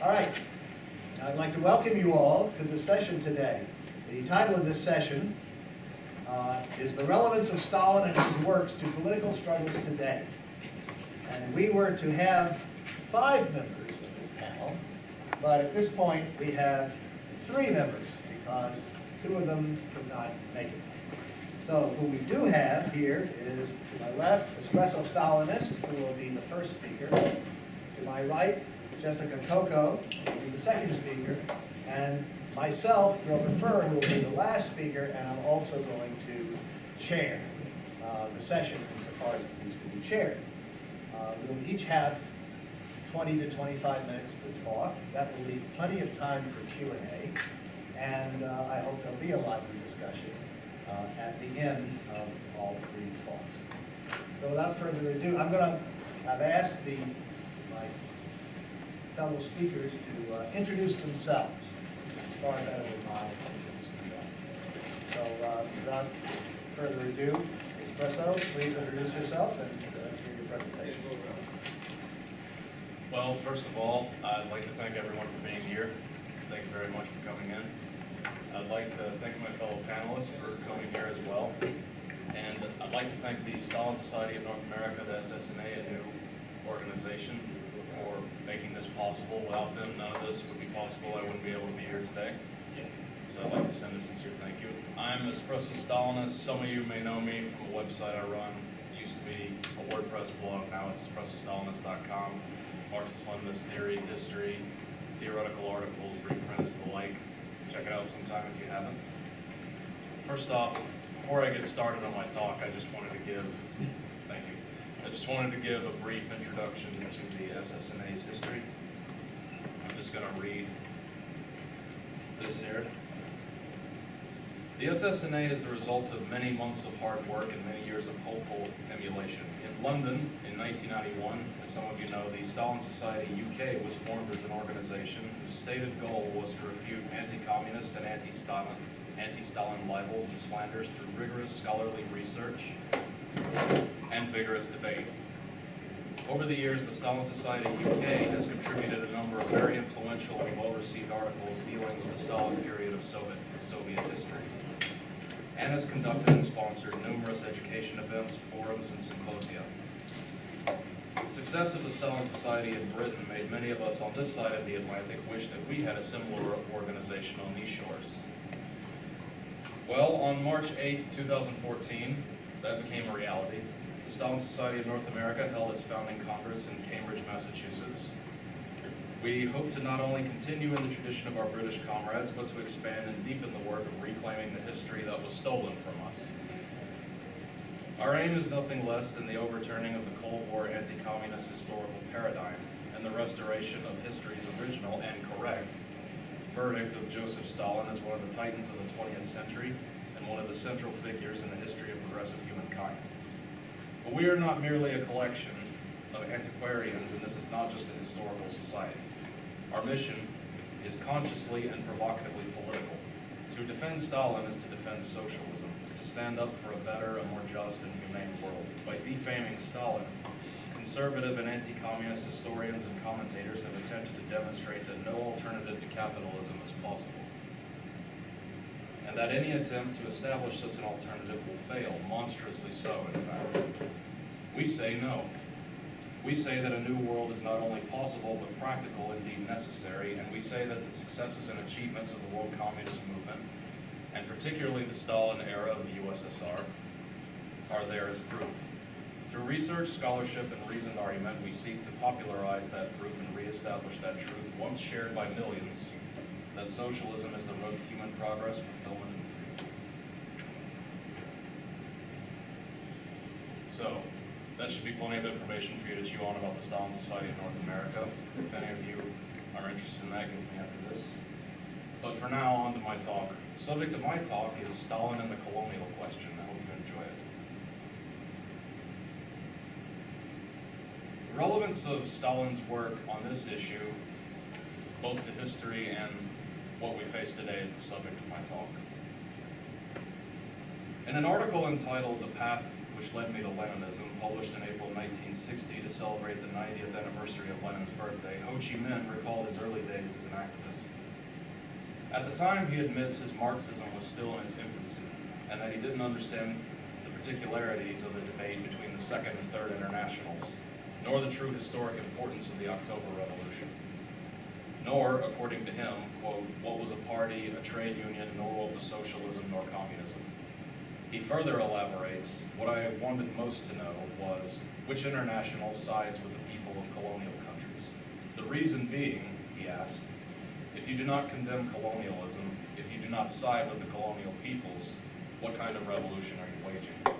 All right, I'd like to welcome you all to the session today. The title of this session is The Relevance of Stalin and His Works to Political Struggles Today. And we were to have 5 members of this panel, but at this point we have 3 members because 2 of them could not make it. So who we do have here is, to my left, Espresso Stalinist, who will be the first speaker. To my right, Jessica Coco will be the second speaker, and myself, Furr, who will be the last speaker, and I'm also going to chair the session insofar as it needs to be chaired. We'll each have 20 to 25 minutes to talk. That will leave plenty of time for Q&A, and I hope there'll be a lively discussion at the end of all 3 talks. So without further ado, I've asked my fellow speakers to introduce themselves. Far better than my introducing them. So without further ado, Espresso, please introduce yourself and let's hear your presentation. Well, first of all, I'd like to thank everyone for being here. Thank you very much for coming in. I'd like to thank my fellow panelists for coming here as well. And I'd like to thank the Stalin Society of North America, the SSNA, a new organization, for making this possible. Without them, none of this would be possible. I wouldn't be able to be here today. So I'd like to send a sincere thank you. I'm Espresso Stalinist. Some of you may know me from a website I run. It used to be a WordPress blog. Now it's espressostalinist.com. Marxist-Leninist theory, history, theoretical articles, reprints, the like. Check it out sometime if you haven't. First off, before I get started on my talk, I just wanted to give a brief introduction to the SSNA's history. I'm just going to read this here. The SSNA is the result of many months of hard work and many years of hopeful emulation. In London, in 1991, as some of you know, the Stalin Society UK was formed as an organization whose stated goal was to refute anti-communist and anti-Stalin libels and slanders through rigorous scholarly research and vigorous debate. Over the years, the Stalin Society UK has contributed a number of very influential and well-received articles dealing with the Stalin period of Soviet history, and has conducted and sponsored numerous education events, forums, and symposia. The success of the Stalin Society in Britain made many of us on this side of the Atlantic wish that we had a similar organization on these shores. Well, on March 8th, 2014, that became a reality. The Stalin Society of North America held its founding congress in Cambridge, Massachusetts. We hope to not only continue in the tradition of our British comrades, but to expand and deepen the work of reclaiming the history that was stolen from us. Our aim is nothing less than the overturning of the Cold War anti-communist historical paradigm and the restoration of history's original and correct verdict of Joseph Stalin as one of the titans of the 20th century and one of the central figures in the history of progressive humankind. But we are not merely a collection of antiquarians, and this is not just a historical society. Our mission is consciously and provocatively political. To defend Stalin is to defend socialism, to stand up for a better, a more just and humane world. By defaming Stalin, conservative and anti-communist historians and commentators have attempted to demonstrate that no alternative to capitalism is possible, and that any attempt to establish such an alternative will fail, monstrously so, in fact. We say no. We say that a new world is not only possible, but practical, indeed necessary, and we say that the successes and achievements of the world communist movement, and particularly the Stalin era of the USSR, are there as proof. Through research, scholarship, and reasoned argument, we seek to popularize that proof and reestablish that truth, once shared by millions, that socialism is the road to human progress, fulfillment, and freedom. So, that should be plenty of information for you to chew on about the Stalin Society of North America. If any of you are interested in that, get me after this. But for now, on to my talk. The subject of my talk is Stalin and the Colonial Question. I hope you enjoy it. The relevance of Stalin's work on this issue, both to history and what we face today, is the subject of my talk. In an article entitled The which led me to Leninism, published in April 1960 to celebrate the 90th anniversary of Lenin's birthday, Ho Chi Minh recalled his early days as an activist. At the time, he admits his Marxism was still in its infancy, and that he didn't understand the particularities of the debate between the Second and Third Internationals, nor the true historic importance of the October Revolution, nor, according to him, quote, what was a party, a trade union, nor what was socialism nor communism. He further elaborates, what I wanted most to know was which international sides with the people of colonial countries. The reason being, he asked, if you do not condemn colonialism, if you do not side with the colonial peoples, what kind of revolution are you waging?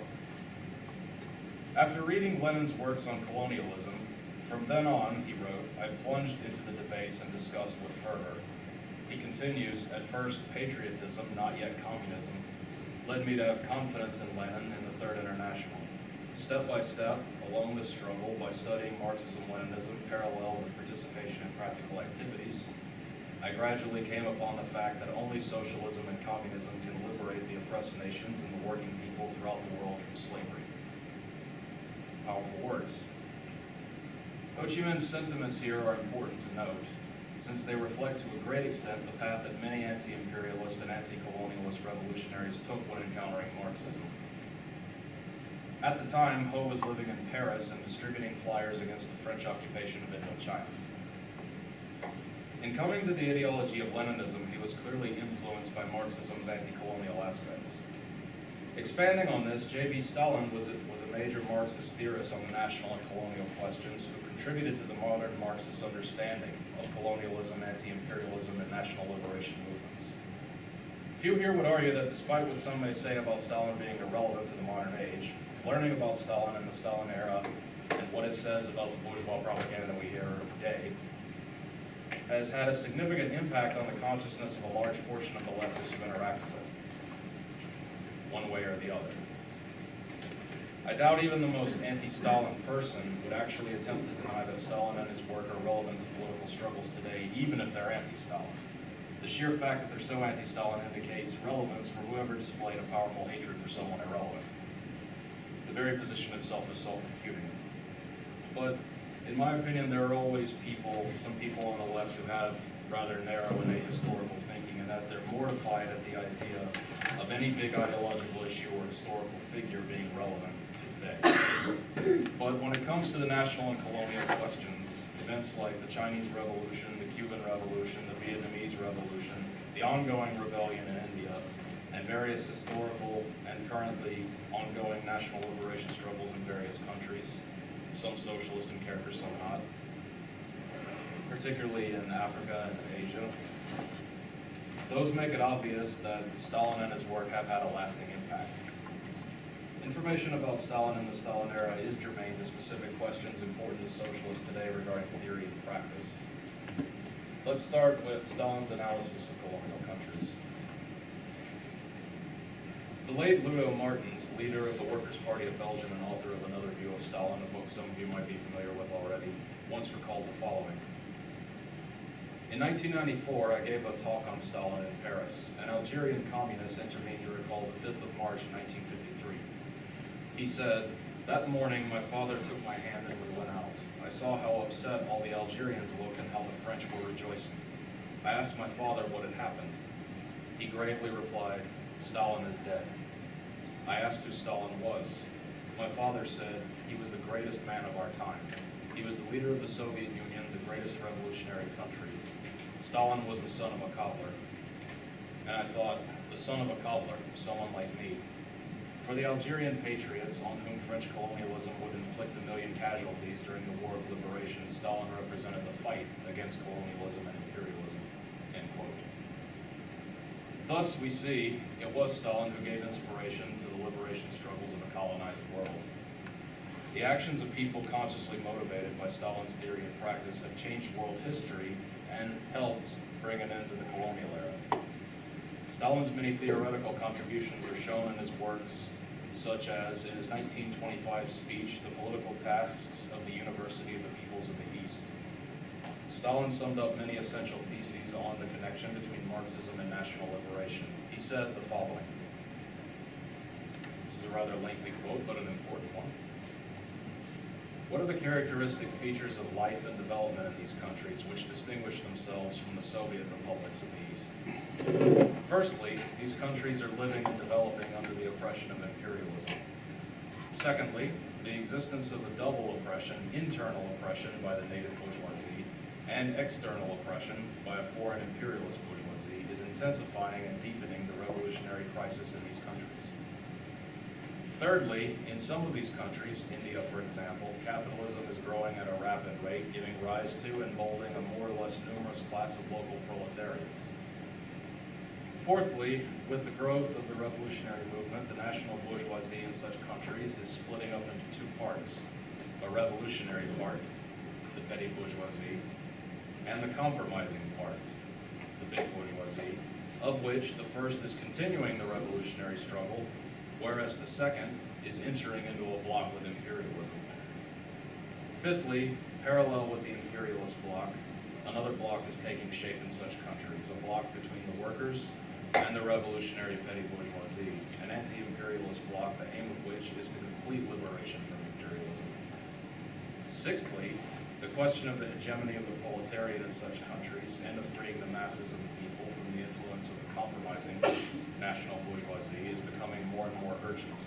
After reading Lenin's works on colonialism, from then on, he wrote, I plunged into the debates and discussed with Furr. He continues, at first, patriotism, not yet communism, led me to have confidence in Lenin and the Third International. Step by step, along this struggle, by studying Marxism-Leninism parallel with participation in practical activities, I gradually came upon the fact that only socialism and communism can liberate the oppressed nations and the working people throughout the world from slavery. Powerful words. Ho Chi Minh's sentiments here are important to note, since they reflect to a great extent the path that many anti-imperialist and anti-colonialist revolutionaries took when encountering Marxism. At the time, Ho was living in Paris and distributing flyers against the French occupation of Indochina. In coming to the ideology of Leninism, he was clearly influenced by Marxism's anti-colonial aspects. Expanding on this, J.B. Stalin was a major Marxist theorist on the national and colonial questions who contributed to the modern Marxist understanding of colonialism, anti-imperialism, and national liberation movements. Few here would argue that despite what some may say about Stalin being irrelevant to the modern age, learning about Stalin and the Stalin era and what it says about the bourgeois propaganda we hear today has had a significant impact on the consciousness of a large portion of the leftists who interact with it, one way or the other. I doubt even the most anti-Stalin person would actually attempt to deny that Stalin and his work are relevant to political struggles today, even if they're anti-Stalin. The sheer fact that they're so anti-Stalin indicates relevance for whoever displayed a powerful hatred for someone irrelevant. The very position itself is self-refuting. But in my opinion, there are always some people on the left who have rather narrow and ahistorical thinking, and that they're mortified at the idea of any big ideological issue or historical figure being relevant to today. But when it comes to the national and colonial questions, events like the Chinese Revolution, the Cuban Revolution, the Vietnamese Revolution, the ongoing rebellion in India, and various historical and currently ongoing national liberation struggles in various countries, some socialist in character, some not, particularly in Africa and Asia. Those make it obvious that Stalin and his work have had a lasting impact. Information about Stalin and the Stalin era is germane to specific questions important to socialists today regarding theory and practice. Let's start with Stalin's analysis of colonial countries. The late Ludo Martens, leader of the Workers' Party of Belgium and author of Another View of Stalin, a book some of you might be familiar with already, once recalled the following. In 1994, I gave a talk on Stalin in Paris. An Algerian communist intervened to recall the 5th of March, 1953. He said, that morning my father took my hand and we went out. I saw how upset all the Algerians looked and how the French were rejoicing. I asked my father what had happened. He gravely replied, Stalin is dead. I asked who Stalin was. My father said he was the greatest man of our time. He was the leader of the Soviet Union, the greatest revolutionary country. Stalin was the son of a cobbler. And I thought, the son of a cobbler, someone like me. For the Algerian patriots on whom French colonialism would inflict 1 million casualties during the War of Liberation, Stalin represented the fight against colonialism and imperialism, end quote. Thus, we see it was Stalin who gave inspiration to the liberation struggles of the colonized world. The actions of people consciously motivated by Stalin's theory and practice have changed world history and helped bring an end to the colonial era. Stalin's many theoretical contributions are shown in his works, such as in his 1925 speech, The Political Tasks of the University of the Peoples of the East. Stalin summed up many essential theses on the connection between Marxism and national liberation. He said the following: This is a rather lengthy quote, but an important one. What are the characteristic features of life and development in these countries which distinguish themselves from the Soviet republics of the East? Firstly, these countries are living and developing under the oppression of imperialism. Secondly, the existence of a double oppression, internal oppression by the native bourgeoisie and external oppression by a foreign imperialist bourgeoisie is intensifying and deepening the revolutionary crisis in these countries. Thirdly, in some of these countries, India for example, capitalism is growing at a rapid rate, giving rise to and molding a more or less numerous class of local proletariats. Fourthly, with the growth of the revolutionary movement, the national bourgeoisie in such countries is splitting up into two parts: a revolutionary part, the petty bourgeoisie, and the compromising part, the big bourgeoisie, of which the first is continuing the revolutionary struggle, whereas the second is entering into a bloc with imperialism. Fifthly, parallel with the imperialist bloc, another bloc is taking shape in such countries, a bloc between the workers and the revolutionary petty bourgeoisie, an anti-imperialist bloc, the aim of which is to complete liberation from imperialism. Sixthly, the question of the hegemony of the proletariat in such countries and of freeing the masses of the people from the influence of the compromising national bourgeoisie is becoming more and more urgent.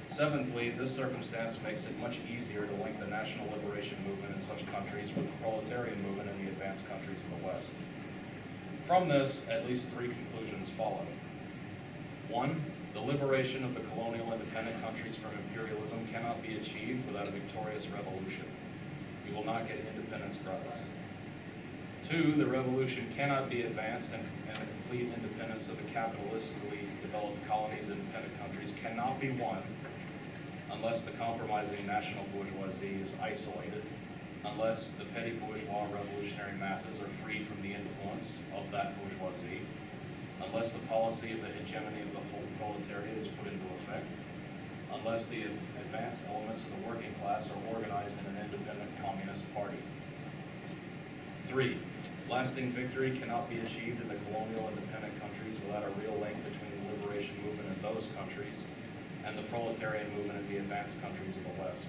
Seventhly, this circumstance makes it much easier to link the national liberation movement in such countries with the proletarian movement in the advanced countries of the West. From this, at least three conclusions follow. One, the liberation of the colonial independent countries from imperialism cannot be achieved without a victorious revolution. We will not get independence gratis. Two, the revolution cannot be advanced and the complete independence of the capitalistically developed colonies and independent countries cannot be won unless the compromising national bourgeoisie is isolated, unless the petty bourgeois revolutionary masses are freed from the influence of that bourgeoisie, unless the policy of the hegemony of the whole proletariat is put into effect, unless the advanced elements of the working class are organized in an independent communist party. Three, lasting victory cannot be achieved in the colonial independent countries without a real link between the liberation movement in those countries and the proletarian movement in the advanced countries of the West.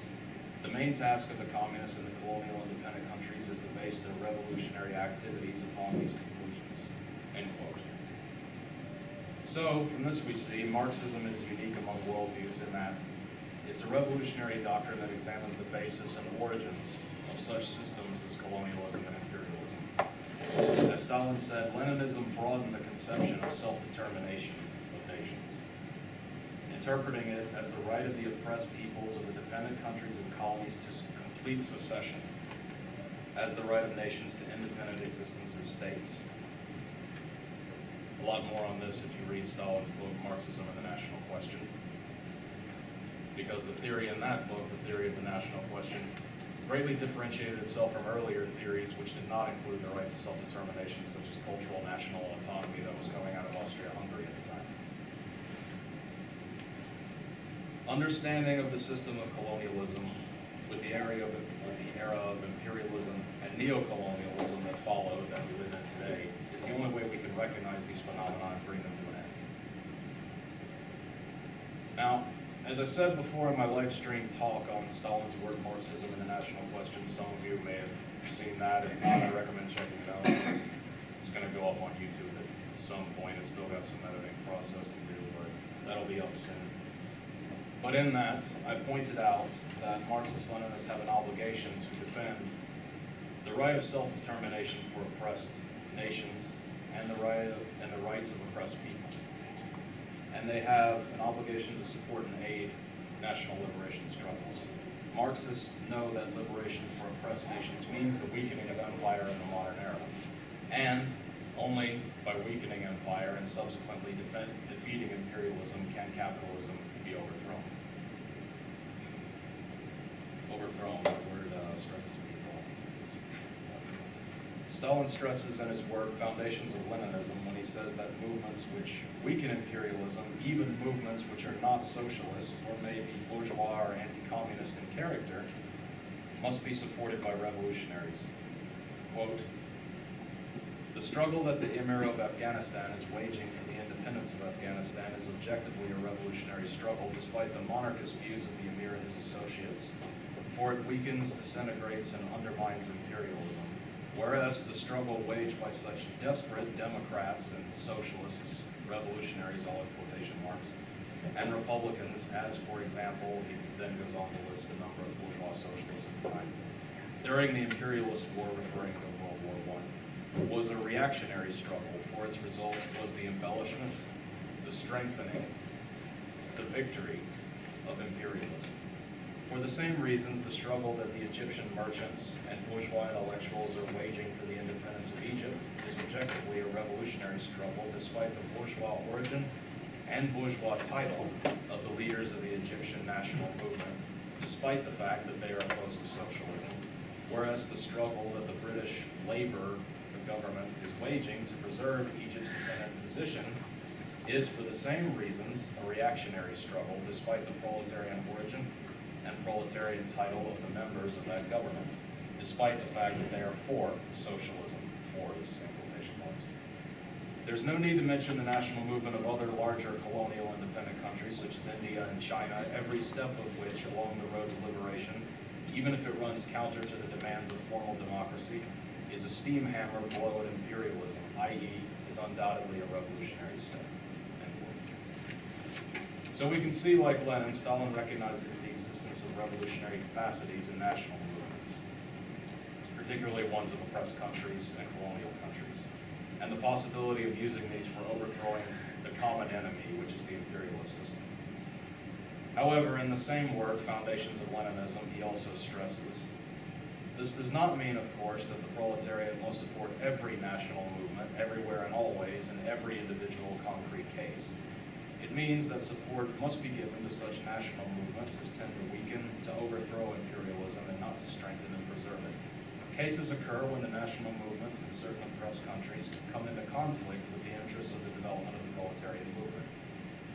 The main task of the communists in the colonial independent countries is to base their revolutionary activities upon these conclusions." End quote. So, from this we see, Marxism is unique among worldviews in that it's a revolutionary doctrine that examines the basis and origins of such systems as colonialism and imperialism. As Stalin said, Leninism broadened the conception of self-determination of nations, interpreting it as the right of the oppressed peoples of the dependent countries and colonies to complete secession, as the right of nations to independent existence as states. A lot more on this if you read Stalin's book, Marxism and the National Question, because the theory in that book, the theory of the national question, greatly differentiated itself from earlier theories which did not include the right to self-determination, such as cultural national autonomy that was coming out of Austria-Hungary at the time. Understanding of the system of colonialism with the era of imperialism and neo-colonialism that followed, that we live in today, is the only way we can recognize these phenomena and bring them to an end. Now, as I said before in my live stream talk on Stalin's work, Marxism and the National Question, some of you may have seen that. If not, I recommend checking it out. It's going to go up on YouTube at some point. It's still got some editing process to do, but that'll be up soon. But in that, I pointed out that Marxist-Leninists have an obligation to defend the right of self-determination for oppressed nations and the rights of oppressed people. And they have an obligation to support and aid national liberation struggles. Marxists know that liberation for oppressed nations means the weakening of empire in the modern era. And only by weakening empire and subsequently defeating imperialism can capitalism be overthrown. Overthrown, that word stresses people. Stalin stresses in his work Foundations of Leninism when he says that movements which weaken imperialism, even movements which are not socialist or may be bourgeois or anti-communist in character, must be supported by revolutionaries. Quote, "The struggle that the Emir of Afghanistan is waging for the independence independence of Afghanistan is objectively a revolutionary struggle despite the monarchist views of the Emir and his associates, for it weakens, disintegrates, and undermines imperialism. Whereas the struggle waged by such desperate Democrats and socialists, revolutionaries, all in quotation marks, and Republicans, as for example, he then goes on to list a number of bourgeois socialists at the time, during the imperialist war referring to World War I, was a reactionary struggle, for its result was the embellishment, the strengthening, the victory of imperialism. For the same reasons, the struggle that the Egyptian merchants and bourgeois intellectuals are waging for the independence of Egypt is objectively a revolutionary struggle despite the bourgeois origin and bourgeois title of the leaders of the Egyptian national movement, despite the fact that they are opposed to socialism, whereas the struggle that the British Labour government is waging to preserve Egypt's independent position is, for the same reasons, a reactionary struggle despite the proletarian origin and proletarian title of the members of that government, despite the fact that they are for socialism, for this in quotation marks. There's no need to mention the national movement of other larger colonial independent countries such as India and China, every step of which along the road to liberation, even if it runs counter to the demands of formal democracy, is a steam hammer blow at imperialism, i.e. is undoubtedly a revolutionary step. End quote. So we can see, like Lenin, Stalin recognizes the existence of revolutionary capacities in national movements, particularly ones of oppressed countries and colonial countries, and the possibility of using these for overthrowing the common enemy, which is the imperialist system. However, in the same work, Foundations of Leninism, he also stresses, this does not mean, of course, that the proletariat must support every national movement, everywhere and always, in every individual concrete case. It means that support must be given to such national movements as tend to weaken, to overthrow imperialism, and not to strengthen and preserve it. Cases occur when the national movements in certain oppressed countries come into conflict with the interests of the development of the proletarian movement.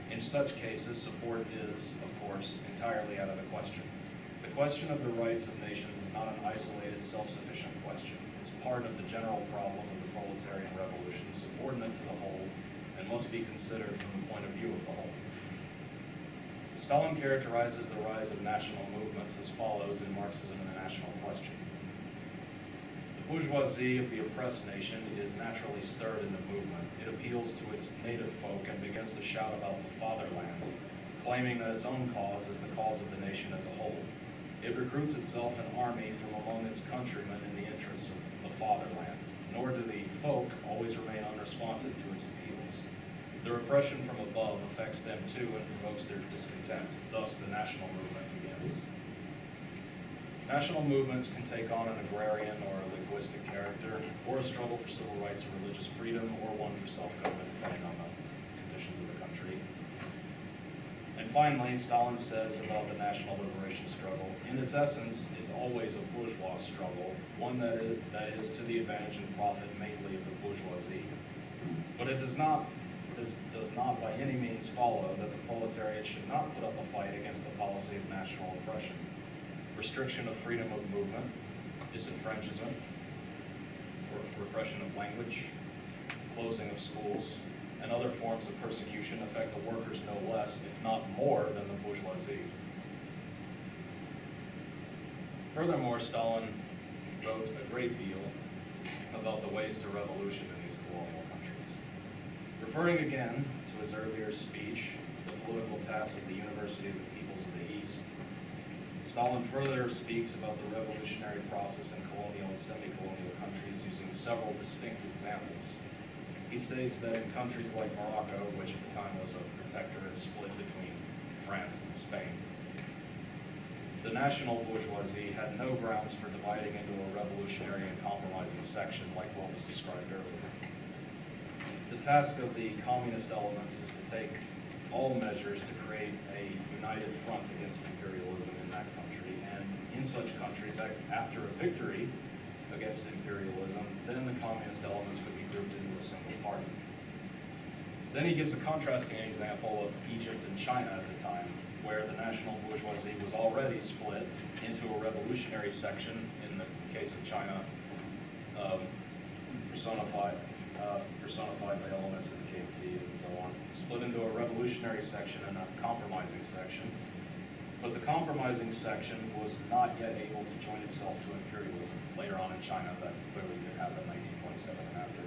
In such cases, support is, of course, entirely out of the question. The question of the rights of nations is not an isolated, self-sufficient question. It's part of the general problem of the proletarian revolution, subordinate to the whole, and must be considered from the point of view of the whole. Stalin characterizes the rise of national movements as follows in Marxism and the National Question. The bourgeoisie of the oppressed nation is naturally stirred in the movement. It appeals to its native folk and begins to shout about the fatherland, claiming that its own cause is the cause of the nation as a whole. It recruits itself an army from among its countrymen in the interests of the fatherland, nor do the folk always remain unresponsive to its appeals. The repression from above affects them too and provokes their discontent. Thus, the national movement begins. National movements can take on an agrarian or a linguistic character, or a struggle for civil rights or religious freedom, or one for self-government, depending on the conditions of the country. And finally, Stalin says about the national liberation struggle, in its essence, it's always a bourgeois struggle, one that is to the advantage and profit mainly of the bourgeoisie. But it does not by any means follow that the proletariat should not put up a fight against the policy of national oppression, restriction of freedom of movement, disenfranchisement, repression of language, closing of schools, and other forms of persecution affect the workers no less, if not more, than the bourgeoisie. Furthermore, Stalin wrote a great deal about the ways to revolution in these colonial countries. Referring again to his earlier speech, The Political Task of the University of the Peoples of the East, Stalin further speaks about the revolutionary process in colonial and semi-colonial countries using several distinct examples. He states that in countries like Morocco, which at the time was a protectorate split between France and Spain, the national bourgeoisie had no grounds for dividing into a revolutionary and compromising section like what was described earlier. The task of the communist elements is to take all measures to create a united front against imperialism in that country, and in such countries, after a victory against imperialism, then the communist elements would be grouped into a single party. Then he gives a contrasting example of Egypt and China at the time, where the national bourgeoisie was already split into a revolutionary section, in the case of China, personified personified by elements in KT and so on, split into a revolutionary section and a compromising section. But the compromising section was not yet able to join itself to imperialism. Later on in China, that clearly could happen in 1927 and after.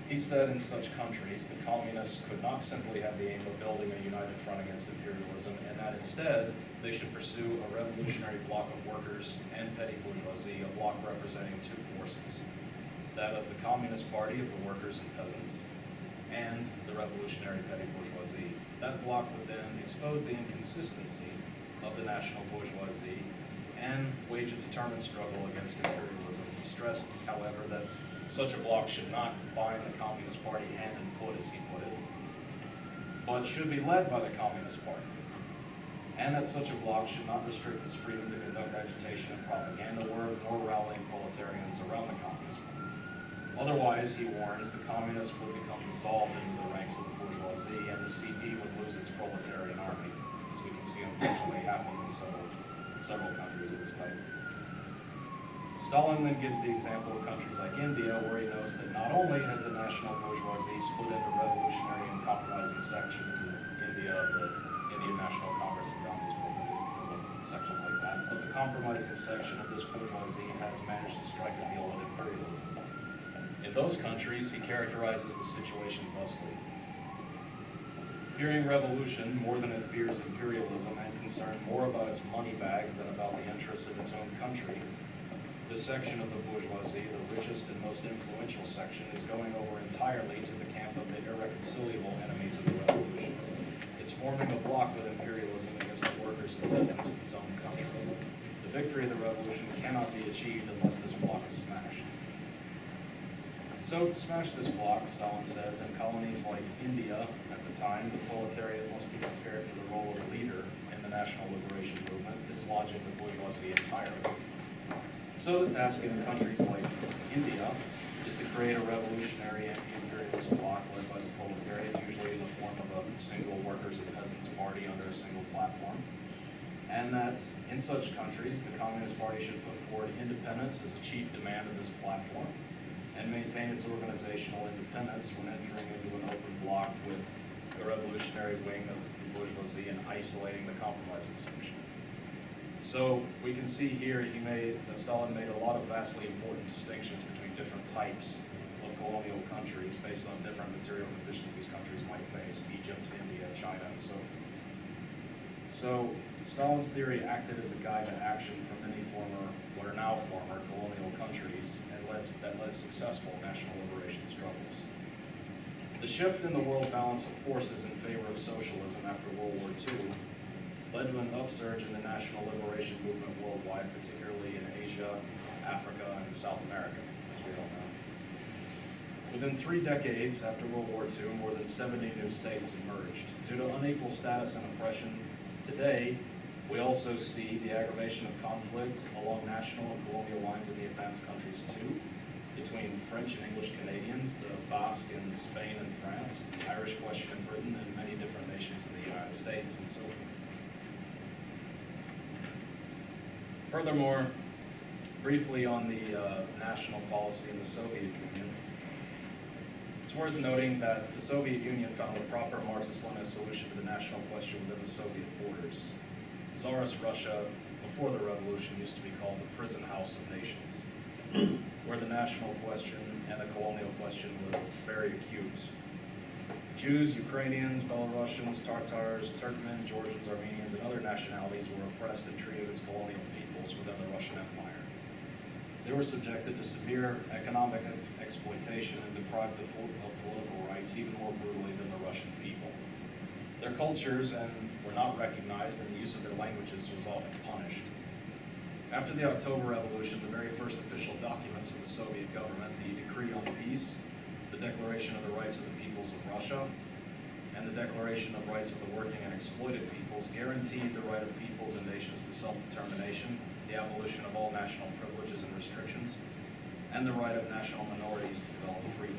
He said in such countries, the communists could not simply have the aim of building a united front against imperialism, and that instead they should pursue a revolutionary bloc of workers and petty bourgeoisie, a bloc representing two forces, that of the Communist Party of the workers and peasants, and the revolutionary petty bourgeoisie. That bloc would then expose the inconsistency of the national bourgeoisie and wage a determined struggle against imperialism. He stressed, however, that such a bloc should not bind the Communist Party hand and foot, as he put it, but should be led by the Communist Party, and that such a bloc should not restrict its freedom to conduct agitation and propaganda work, nor rallying proletarians around the Communist Party. Otherwise, he warns, the Communists would become dissolved into the ranks of the bourgeoisie, and the CP would lose its proletarian army, as we can see unfortunately happen in several countries of this type. Stalin then gives the example of countries like India, where he notes that not only has the national bourgeoisie split into revolutionary and compromising sections in India, the Indian National Congress and Gandhi's movement, sections like that, but the compromising section of this bourgeoisie has managed to strike a deal with imperialism. In those countries, he characterizes the situation thusly: fearing revolution more than it fears imperialism, and concerned more about its money bags than about the interests of its own country, this section of the bourgeoisie, the richest and most influential section, is going over entirely to the camp of the irreconcilable enemies of the revolution. It's forming a bloc with imperialism against the workers and peasants of its own country. The victory of the revolution cannot be achieved unless this bloc is smashed. So to smash this bloc, Stalin says, in colonies like India at the time, the proletariat must be prepared for the role of leader in the national liberation movement, dislodging the bourgeoisie entirely. So the task in countries like India is to create a revolutionary anti-imperialism bloc led by the proletariat, usually in the form of a single workers and peasants party under a single platform. And that in such countries, the Communist Party should put forward independence as a chief demand of this platform, and maintain its organizational independence when entering into an open bloc with the revolutionary wing of the bourgeoisie and isolating the compromising section. So we can see here that Stalin made a lot of vastly important distinctions between different types of colonial countries based on different material conditions these countries might face: Egypt, India, China, and so forth. So Stalin's theory acted as a guide to action for many what are now former colonial countries, and that led successful national liberation struggles. The shift in the world balance of forces in favor of socialism after World War II led to an upsurge in the national liberation movement worldwide, particularly in Asia, Africa, and South America, as we all know. Within 3 decades after World War II, more than 70 new states emerged. Due to unequal status and oppression, today we also see the aggravation of conflict along national and colonial lines in the advanced countries too, between French and English Canadians, the Basque in Spain and France, the Irish question in Britain, and many different nations in the United States, and so forth. Furthermore, briefly on the national policy in the Soviet Union, it's worth noting that the Soviet Union found a proper Marxist-Leninist solution to the national question within the Soviet borders. Tsarist Russia, before the revolution, used to be called the prison house of nations, where the national question and the colonial question were very acute. Jews, Ukrainians, Belarusians, Tatars, Turkmen, Georgians, Armenians, and other nationalities were oppressed and treated as colonial peoples within the Russian Empire. They were subjected to severe economic exploitation and deprived of political rights even more brutally than the Russian people. Their cultures were not recognized, and the use of their languages was often punished. After the October Revolution, the very first official documents of the Soviet government, the Decree on Peace, the Declaration of the Rights of the Peoples of Russia, and the Declaration of Rights of the Working and Exploited Peoples, guaranteed the right of peoples and nations to self-determination, the abolition of all national privileges and restrictions, and the right of national minorities to develop freely.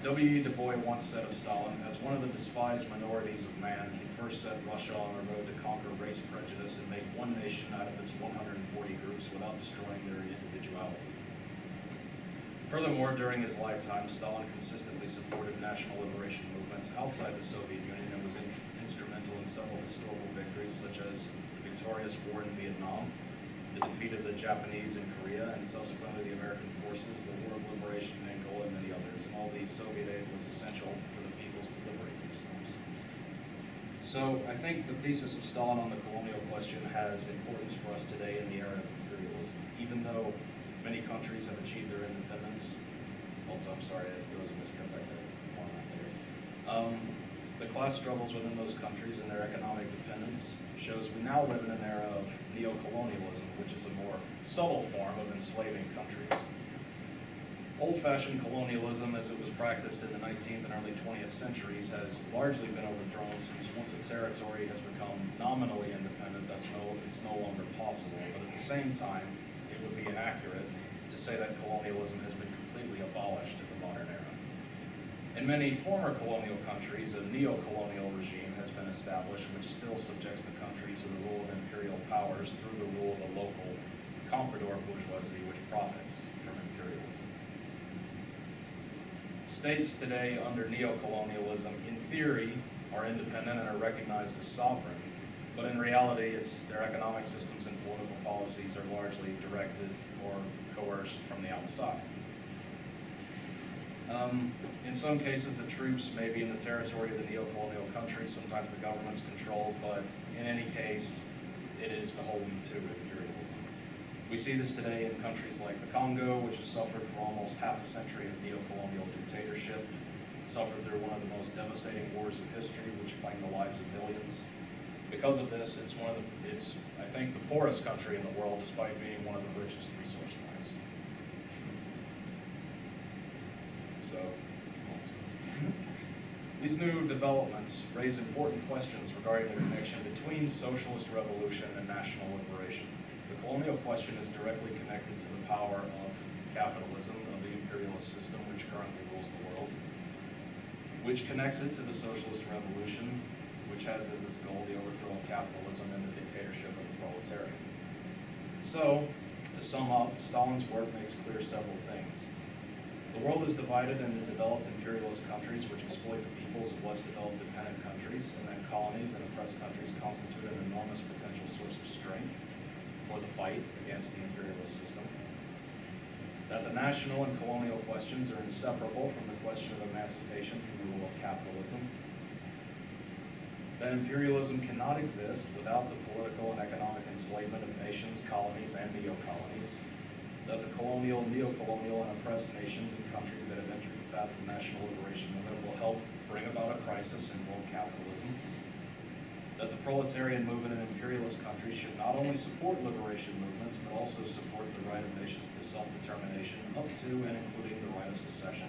W. E. Du Bois once said of Stalin, as one of the despised minorities of man, he first set Russia on a road to conquer race prejudice and make one nation out of its 140 groups without destroying their individuality. Furthermore, during his lifetime, Stalin consistently supported national liberation movements outside the Soviet Union and was instrumental in several historical victories, such as the victorious war in Vietnam, the defeat of the Japanese in Korea, and subsequently the American forces, the War of Liberation in Angola, and many others. And all these Soviet aid was essential for the peoples to liberate themselves. So I think the thesis of Stalin on the colonial question has importance for us today in the era of imperialism. Even though many countries have achieved their independence, also I'm sorry, there was a misprint back there, one right there. The class struggles within those countries and their economic dependence shows we now live in an era of neo-colonialism, which is a more subtle form of enslaving countries. Old-fashioned colonialism, as it was practiced in the 19th and early 20th centuries, has largely been overthrown since once a territory has become nominally independent, it's no longer possible. But at the same time, it would be inaccurate to say that colonialism has been completely abolished in the modern era. In many former colonial countries, a neo-colonial regime has been established which still subjects the country to the rule of imperial powers through the rule of a local comprador bourgeoisie which profits from imperialism. States today under neo-colonialism, in theory, are independent and are recognized as sovereign, but in reality, their economic systems and political policies are largely directed or coerced from the outside. In some cases, the troops may be in the territory of the neo-colonial country. Sometimes the government's controlled, but in any case, it is beholden to imperialism. We see this today in countries like the Congo, which has suffered for almost half a century of neo-colonial dictatorship, suffered through one of the most devastating wars of history, which claimed the lives of millions. Because of this, it's I think, the poorest country in the world, despite being one of the richest resource-wise. So, these new developments raise important questions regarding the connection between socialist revolution and national liberation. The colonial question is directly connected to the power of capitalism, of the imperialist system which currently rules the world, which connects it to the socialist revolution, which has as its goal the overthrow of capitalism and the dictatorship of the proletariat. So, to sum up, Stalin's work makes clear several things. The world is divided into developed imperialist countries which exploit the peoples of less developed dependent countries, and then colonies and oppressed countries constitute an enormous potential source of strength for the fight against the imperialist system. That the national and colonial questions are inseparable from the question of emancipation from the rule of capitalism. That imperialism cannot exist without the political and economic enslavement of nations, colonies, and neo-colonies. That the colonial, neo-colonial, and oppressed nations and countries that have entered the path of national liberation movement will help bring about a crisis in world capitalism. That the proletarian movement in imperialist countries should not only support liberation movements, but also support the right of nations to self-determination up to and including the right of secession.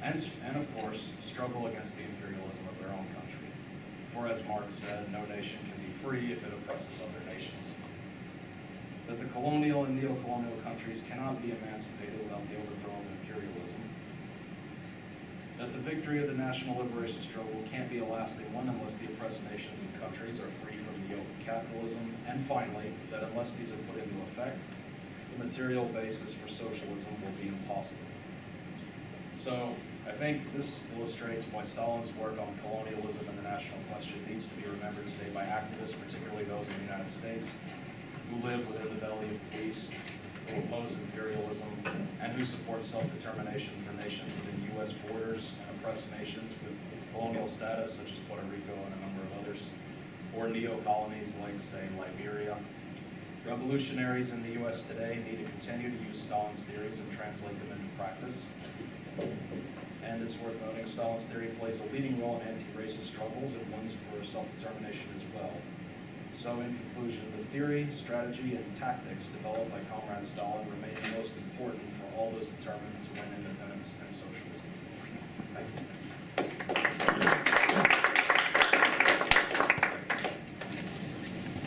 And of course, struggle against the imperialism of their own country. For as Marx said, no nation can be free if it oppresses other nations. That the colonial and neo-colonial countries cannot be emancipated without the overthrow of imperialism. That the victory of the national liberation struggle can't be a lasting one unless the oppressed nations and countries are free from the yoke of capitalism. And finally, that unless these are put into effect, the material basis for socialism will be impossible. So, I think this illustrates why Stalin's work on colonialism and the national question needs to be remembered today by activists, particularly those in the United States, who live within the belly of the beast, who oppose imperialism, and who support self-determination for nations within U.S. borders and oppressed nations with colonial status, such as Puerto Rico and a number of others, or neo-colonies like, say, Liberia. Revolutionaries in the U.S. today need to continue to use Stalin's theories and translate them into practice. And it's worth noting Stalin's theory plays a leading role in anti-racist struggles and ones for self-determination as well. So in conclusion, the theory, strategy, and tactics developed by Comrade Stalin remain the most important for all those determined to win independence and socialism. Thank you.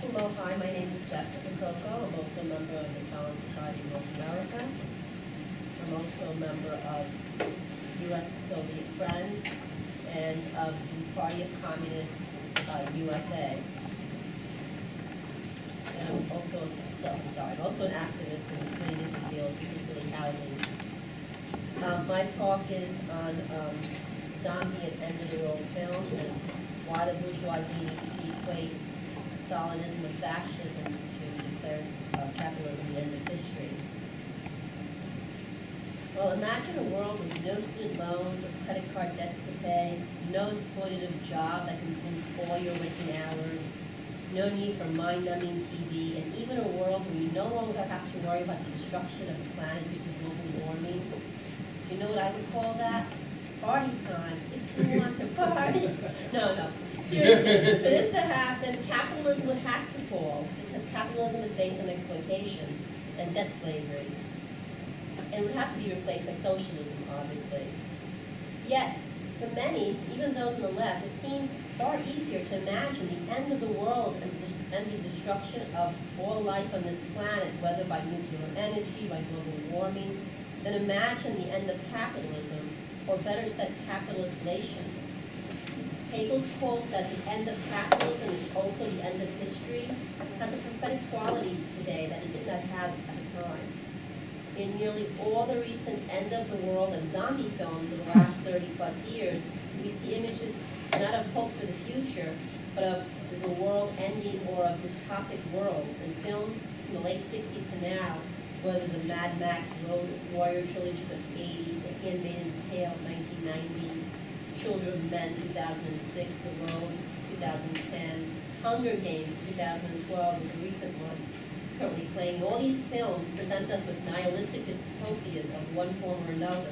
Hello, hi, my name is Jessica Coco. I'm also a member of the Stalin Society of North America. I'm also a member of U.S. Soviet Friends and of the Party of Communists USA. And I'm also an activist in many different fields, particularly housing. My talk is on zombie and end-of-the-world films and why the bourgeoisie needs to equate Stalinism with fascism to declare capitalism the end of history. Well, imagine a world with no student loans or credit card debts to pay, no exploitative job that consumes all your waking hours, no need for mind-numbing TV, and even a world where you no longer have to worry about the destruction of the planet due to global warming. You know what I would call that? Party time, if you want to party. No. Seriously, for this to happen, capitalism would have to fall, because capitalism is based on exploitation and debt slavery. And would have to be replaced by socialism, obviously. Yet, for many, even those on the left, it seems far easier to imagine the end of the world and the destruction of all life on this planet, whether by nuclear energy, by global warming, than imagine the end of capitalism, or better said, capitalist relations. Hegel's quote that the end of capitalism is also the end of history has a prophetic quality today that it did not have at the time. In nearly all the recent end-of-the-world and zombie films of the last 30-plus years, we see images not of hope for the future, but of the world ending or of dystopic worlds. In films from the late 60s to now, whether the Mad Max Road Warrior trilogies of the 80s, The Handmaid's Tale 1990, Children of Men 2006, The Road 2010, Hunger Games 2012, and the recent one currently playing. All these films present us with nihilistic dystopias of one form or another.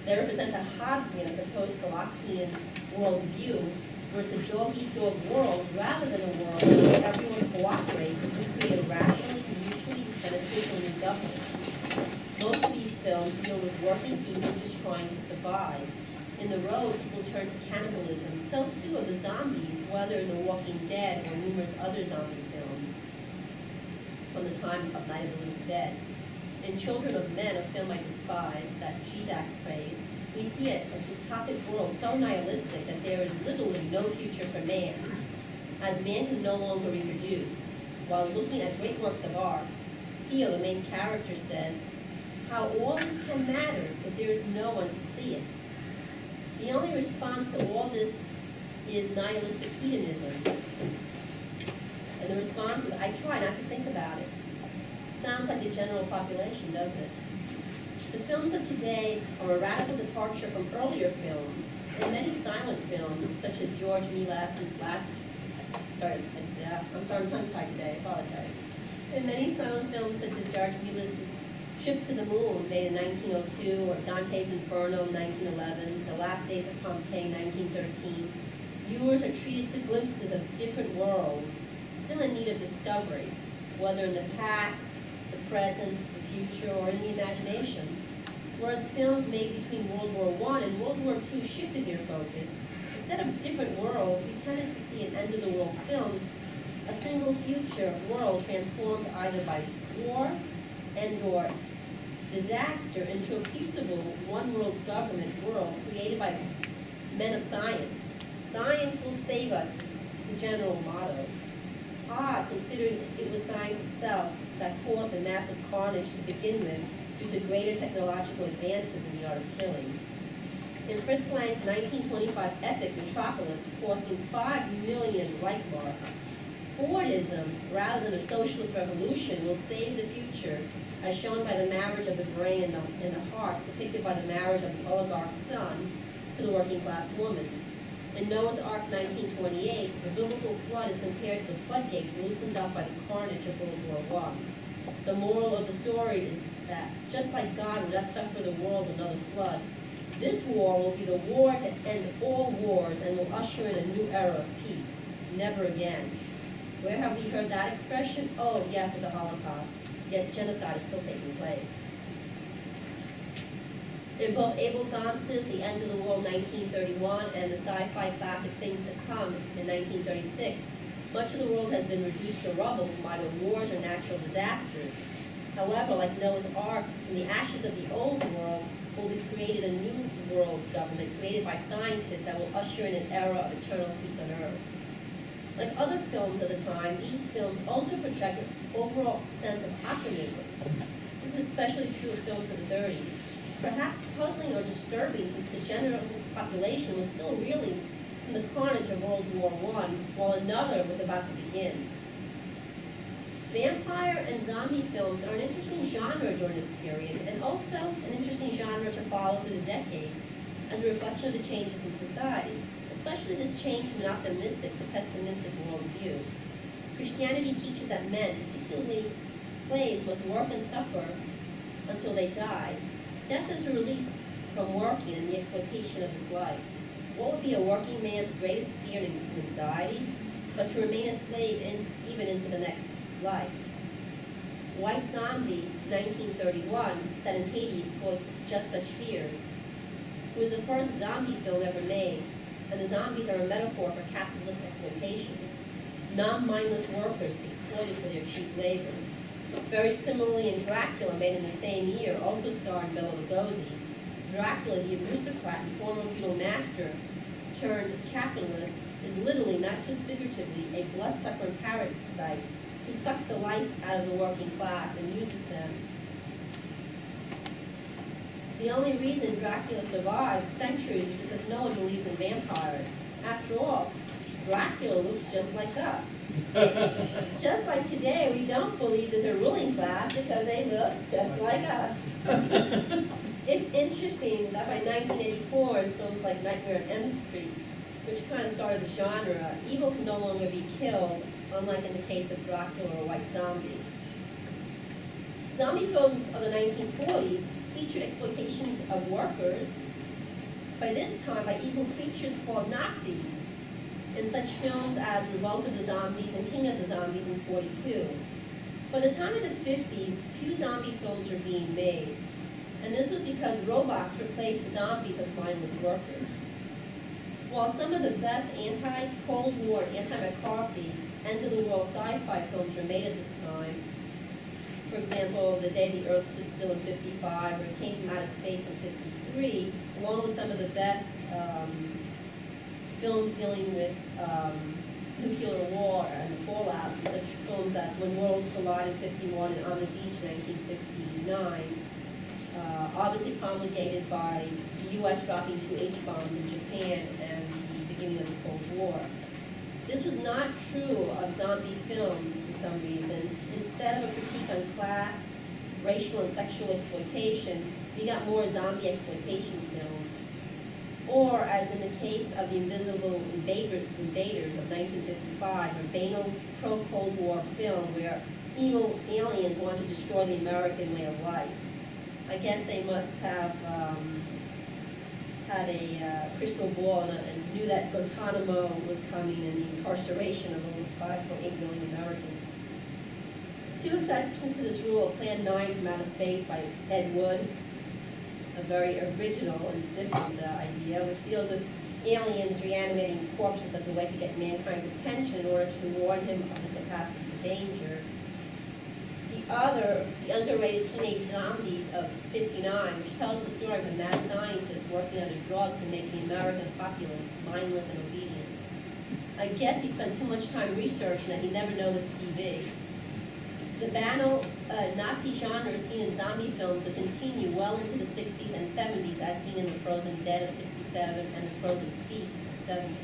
They represent a Hobbesian as opposed to Lockean worldview, where it's a dog-eat-dog world rather than a world where everyone cooperates to create a rationally and mutually beneficial new government. Most of these films deal with working people just trying to survive. In The Road, people turn to cannibalism. So too are the zombies, whether in The Walking Dead or numerous other zombie films from the time of Night of the Living Dead. In Children of Men, a film I despise, that Zizek praised, we see a dystopic world so nihilistic that there is literally no future for man, as man can no longer reproduce. While looking at great works of art, Theo, the main character, says, how all this can matter if there is no one to see it. The only response to all this is nihilistic hedonism. And the response is, I try not to think about it. Sounds like the general population, doesn't it? The films of today are a radical departure from earlier films, and many silent films, such as George Melas's I'm tongue-tied today, I apologize. In many silent films, such as George Melas's Trip to the Moon, made in 1902, or Dante's Inferno, 1911, The Last Days of Pompeii, 1913, viewers are treated to glimpses of different worlds, still in need of discovery, whether in the past, the present, the future, or in the imagination. Whereas films made between World War I and World War II shifted their focus, instead of different worlds, we tended to see in end-of-the-world films a single future world transformed either by war and/or disaster into a peaceable one-world government world created by men of science. Science will save us is the general motto. Odd, considering it was science itself that caused the massive carnage to begin with due to greater technological advances in the art of killing. In Fritz Lang's 1925 epic Metropolis, costing 5 million Reich marks, Fordism, rather than a socialist revolution, will save the future, as shown by the marriage of the brain and the heart, depicted by the marriage of the oligarch's son to the working-class woman. In Noah's Ark 1928, the biblical flood is compared to the floodgates loosened up by the carnage of World War I. The moral of the story is that, just like God would not suffer the world another flood, this war will be the war to end all wars and will usher in a new era of peace. Never again. Where have we heard that expression? Oh, yes, with the Holocaust. Yet genocide is still taking place. In both Abel Gance's The End of the World 1931 and the sci-fi classic Things to Come in 1936, much of the world has been reduced to rubble from either wars or natural disasters. However, like Noah's Ark, in the ashes of the old world will be created a new world government created by scientists that will usher in an era of eternal peace on earth. Like other films of the time, these films also project an overall sense of optimism. This is especially true of films of the 30s. perhaps puzzling or disturbing since the general population was still reeling from the carnage of World War I, while another was about to begin. Vampire and zombie films are an interesting genre during this period, and also an interesting genre to follow through the decades as a reflection of the changes in society, especially this change from an optimistic to pessimistic worldview. Christianity teaches that men, particularly slaves, must work and suffer until they die. Death is a release from working and the exploitation of this life. What would be a working man's greatest fear and anxiety, but to remain a slave even into the next life? White Zombie, 1931, set in Haiti, exploits just such fears. It was the first zombie film ever made, and the zombies are a metaphor for capitalist exploitation. Non-mindless workers exploited for their cheap labor. Very similarly in Dracula, made in the same year, also starring Bela Lugosi, Dracula, the aristocrat and former feudal master turned capitalist, is literally, not just figuratively, a bloodsucker and parasite who sucks the life out of the working class and uses them. The only reason Dracula survives centuries is because no one believes in vampires. After all, Dracula looks just like us. Just like today, we don't believe there's a ruling class because they look just like us. It's interesting that by 1984, in films like Nightmare on Elm Street, which kind of started the genre, evil can no longer be killed, unlike in the case of Dracula or White Zombie. Zombie films of the 1940s featured exploitations of workers, by this time by evil creatures called Nazis, in such films as Revolt of the Zombies and King of the Zombies in '42. By the time of the 50s, few zombie films were being made, and this was because robots replaced the zombies as mindless workers. While some of the best anti-Cold War, anti-McCarthy, end-of-the-world sci-fi films were made at this time, for example, The Day the Earth Stood Still in '55, or It Came from Outer Space in '53, along with some of the best films dealing with nuclear war and the fallout, such films as When Worlds Collide in '51 and On the Beach in 1959, obviously promulgated by the U.S. dropping 2 H-bombs in Japan and the beginning of the Cold War. This was not true of zombie films for some reason. Instead of a critique on class, racial, and sexual exploitation, we got more zombie exploitation films. Or, as in the case of The Invisible Invaders of 1955, a banal pro-Cold War film where evil aliens want to destroy the American way of life. I guess they must have had a crystal ball and knew that Guantanamo was coming and the incarceration of over 5.8 million Americans. 2 exceptions to this rule: Plan 9 from Outer Space by Ed Wood, a very original and different idea, which deals with aliens reanimating corpses as a way to get mankind's attention in order to warn him of his capacity for danger. The other, The Underrated Teenage Zombies of '59, which tells the story of a mad scientist working on a drug to make the American populace mindless and obedient. I guess he spent too much time researching that he never noticed TV. The banal Nazi genre is seen in zombie films that continue well into the 60s and 70s, as seen in The Frozen Dead of '67 and The Frozen Feast of '70.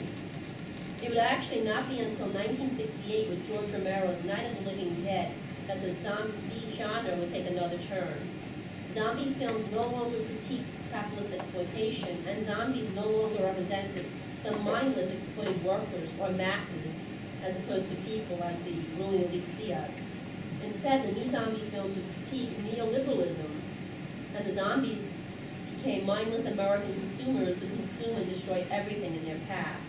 It would actually not be until 1968 with George Romero's Night of the Living Dead that the zombie genre would take another turn. Zombie films no longer critique capitalist exploitation, and zombies no longer represented the mindless exploited workers or masses, as opposed to people as the ruling elite see us. Instead, the new zombie films would critique neoliberalism, and the zombies became mindless American consumers who consume and destroy everything in their path.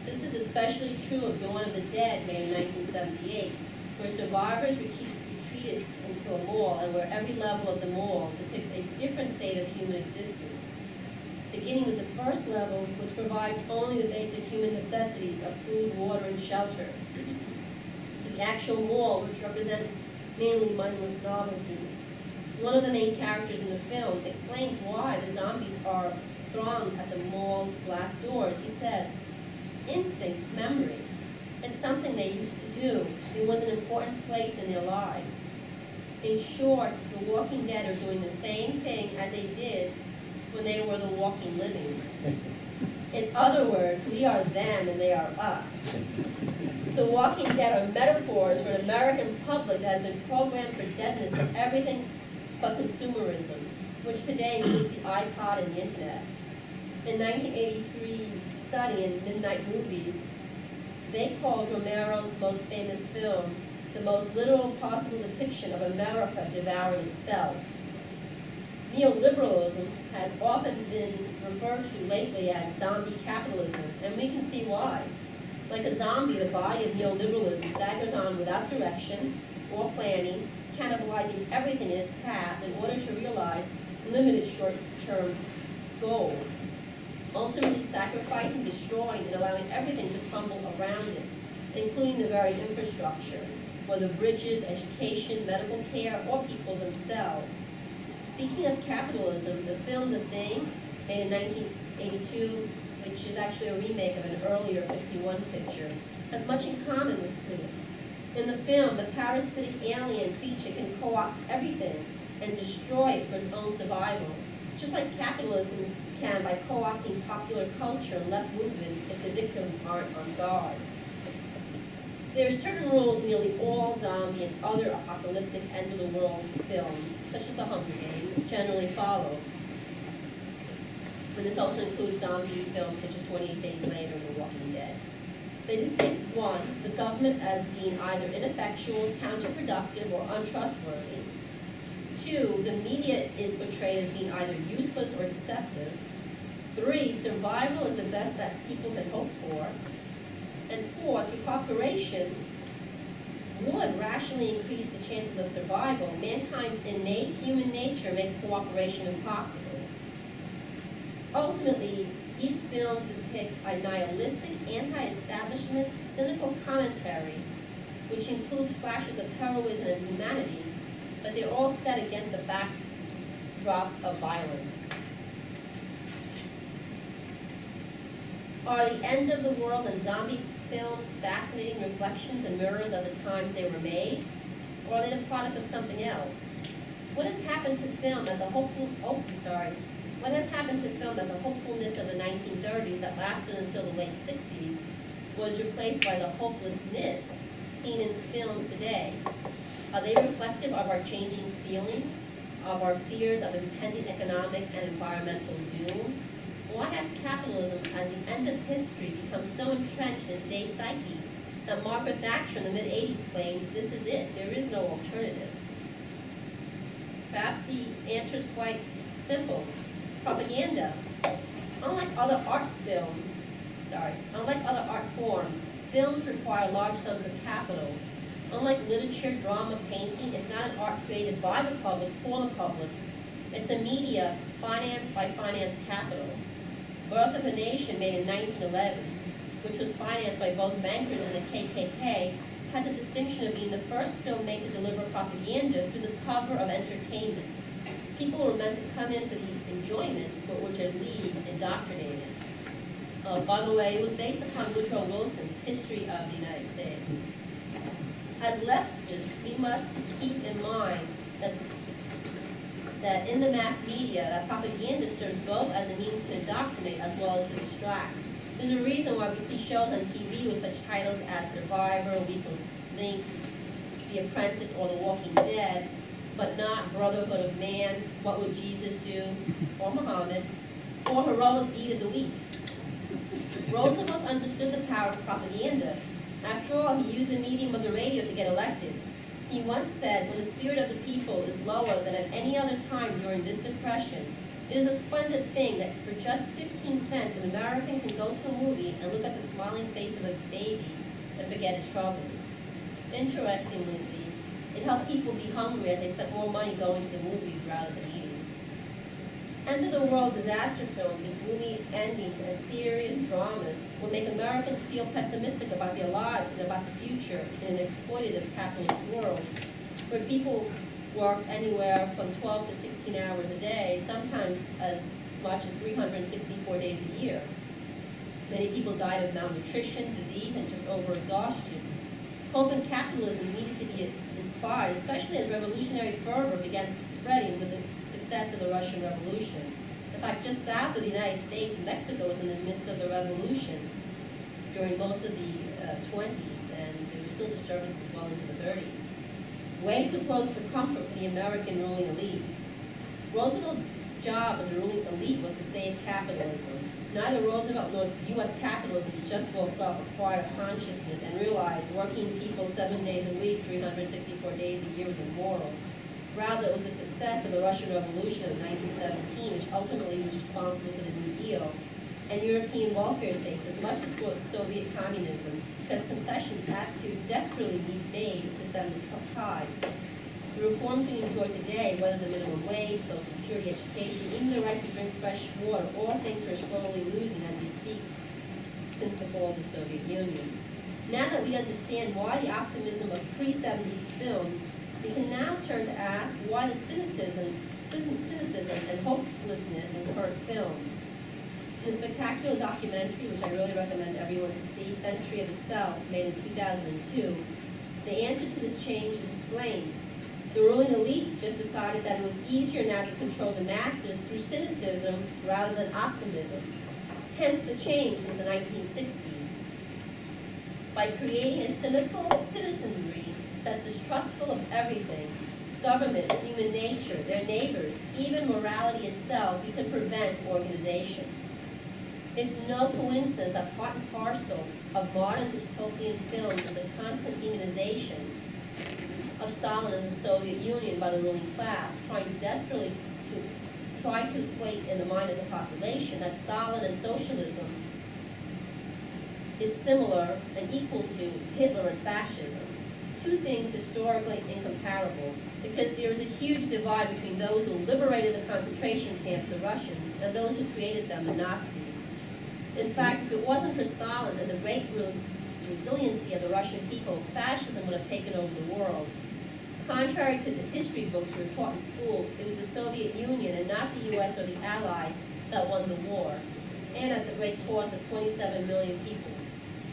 This is especially true of Dawn of the Dead, made in 1978, where survivors retreated into a mall, and where every level of the mall depicts a different state of human existence, beginning with the first level, which provides only the basic human necessities of food, water, and shelter, to the actual mall, which represents mainly mindless novelties. One of the main characters in the film explains why the zombies are thronged at the mall's glass doors. He says, "Instinct, memory. It's something they used to do. It was an important place in their lives. In short, The Walking Dead are doing the same thing as they did when they were the walking living. In other words, we are them and they are us. The Walking Dead are metaphors for an American public that has been programmed for deadness to everything but consumerism, which today includes the iPod and the internet. In 1983 study in Midnight Movies, they called Romero's most famous film the most literal possible depiction of America devouring itself. Neoliberalism has often been referred to lately as zombie capitalism, and we can see why. Like a zombie, the body of neoliberalism staggers on without direction or planning, cannibalizing everything in its path in order to realize limited short-term goals, ultimately sacrificing, destroying, and allowing everything to crumble around it, including the very infrastructure, whether bridges, education, medical care, or people themselves. Speaking of capitalism, the film The Thing, made in 1982, which is actually a remake of an earlier 51 picture, has much in common with it. In the film, the parasitic alien creature can co-opt everything and destroy it for its own survival, just like capitalism can by co-opting popular culture and left movements if the victims aren't on guard. There are certain rules nearly all zombie and other apocalyptic end-of-the-world films, such as The Hunger Games, generally follow. But this also includes zombie films such as 28 Days Later and The Walking Dead. They depict, one, the government as being either ineffectual, counterproductive, or untrustworthy. Two, the media is portrayed as being either useless or deceptive. Three, survival is the best that people can hope for. And four, through cooperation would rationally increase the chances of survival. Mankind's innate human nature makes cooperation impossible. Ultimately, these films depict a nihilistic, anti-establishment, cynical commentary, which includes flashes of heroism and humanity, but they're all set against a backdrop of violence. Are the end of the world and zombie films fascinating reflections and mirrors of the times they were made, or are they the product of something else? What has happened to film that the What has happened to film that the hopefulness of the 1930s that lasted until the late 60s was replaced by the hopelessness seen in films today? Are they reflective of our changing feelings, of our fears of impending economic and environmental doom? Why has capitalism as the end of history become so entrenched in today's psyche that Margaret Thatcher in the mid-80s claimed, "This is it, there is no alternative"? Perhaps the answer is quite simple. Propaganda. Unlike other art forms, films require large sums of capital. Unlike literature, drama, painting, it's not an art created by the public for the public. It's a media financed by finance capital. Birth of a Nation, made in 1911, which was financed by both bankers and the KKK, had the distinction of being the first film made to deliver propaganda through the cover of entertainment. People were meant to come in for the enjoyment, but were to leave indoctrinated. By the way, it was based upon Woodrow Wilson's History of the United States. As leftists, we must keep in mind that in the mass media, that propaganda serves both as a means to indoctrinate as well as to distract. There's a reason why we see shows on TV with such titles as Survivor, Weakest Link, The Apprentice, or The Walking Dead, but not Brotherhood of Man, What Would Jesus Do, or Muhammad, or Heroic Deed of the Week. Roosevelt understood the power of propaganda. After all, he used the medium of the radio to get elected. He once said, "When the spirit of the people is lower than at any other time during this depression, it is a splendid thing that for just 15 cents, an American can go to a movie and look at the smiling face of a baby and forget his troubles." Interestingly, it helped people be hungry as they spent more money going to the movies rather than eating. End-of-the-world disaster films with gloomy endings and serious dramas will make Americans feel pessimistic about their lives and about the future in an exploitative capitalist world, where people work anywhere from 12 to 16 hours a day, sometimes as much as 364 days a year. Many people died of malnutrition, disease, and just overexhaustion. hope in capitalism needed to be inspired, especially as revolutionary fervor began spreading with the success of the Russian Revolution. In fact, just south of the United States, Mexico was in the midst of the revolution during most of the 20s, and there were still disturbances well into the 30s. Way too close for comfort for the American ruling elite. Roosevelt's job as a ruling elite was to save capitalism. Neither Roosevelt nor U.S. capitalism just woke up, acquired a consciousness, and realized working people 7 days a week, 364 days a year was immoral. Rather, it was the success of the Russian Revolution of 1917, which ultimately was responsible for the New Deal, and European welfare states as much as for Soviet communism, because concessions had to desperately be made to stem the tide. The reforms we enjoy today, whether the minimum wage, social security, education, even the right to drink fresh water, all things we're slowly losing as we speak since the fall of the Soviet Union. Now that we understand why the optimism of pre-70s films, we can now turn to ask why the cynicism and hopelessness in current films. In the spectacular documentary, which I really recommend everyone to see, Century of the South, made in 2002, the answer to this change is explained. The ruling elite just decided that it was easier now to control the masses through cynicism rather than optimism. Hence the change since the 1960s. By creating a cynical citizenry that's distrustful of everything, government, human nature, their neighbors, even morality itself, you can prevent organization. It's no coincidence that part and parcel of modern dystopian films is a constant demonization of Stalin and the Soviet Union by the ruling class, trying desperately to equate in the mind of the population that Stalin and socialism is similar and equal to Hitler and fascism. Two things historically incomparable, because there is a huge divide between those who liberated the concentration camps, the Russians, and those who created them, the Nazis. In fact, if it wasn't for Stalin and the great resiliency of the Russian people, fascism would have taken over the world. Contrary to the history books we were taught in school, it was the Soviet Union and not the U.S. or the Allies that won the war, and at the great cost of 27 million people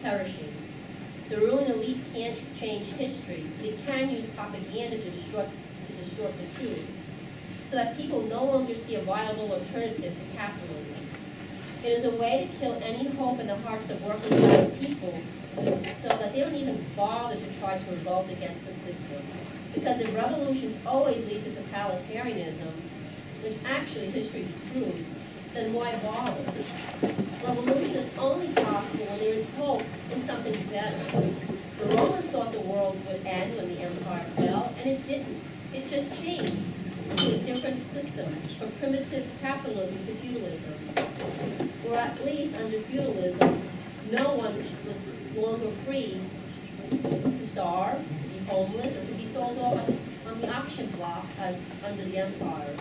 perishing. The ruling elite can't change history, but it can use propaganda to distort the truth, so that people no longer see a viable alternative to capitalism. It is a way to kill any hope in the hearts of working class people, so that they don't even bother to try to revolt against the system. Because if revolutions always lead to totalitarianism, which actually history disproves, then why bother? Revolution is only possible when there is hope in something better. The Romans thought the world would end when the empire fell, and it didn't. It just changed to a different system, from primitive capitalism to feudalism. Or at least under feudalism, no one was longer free to starve, to be homeless, or to be sold off on the auction block as under the empire.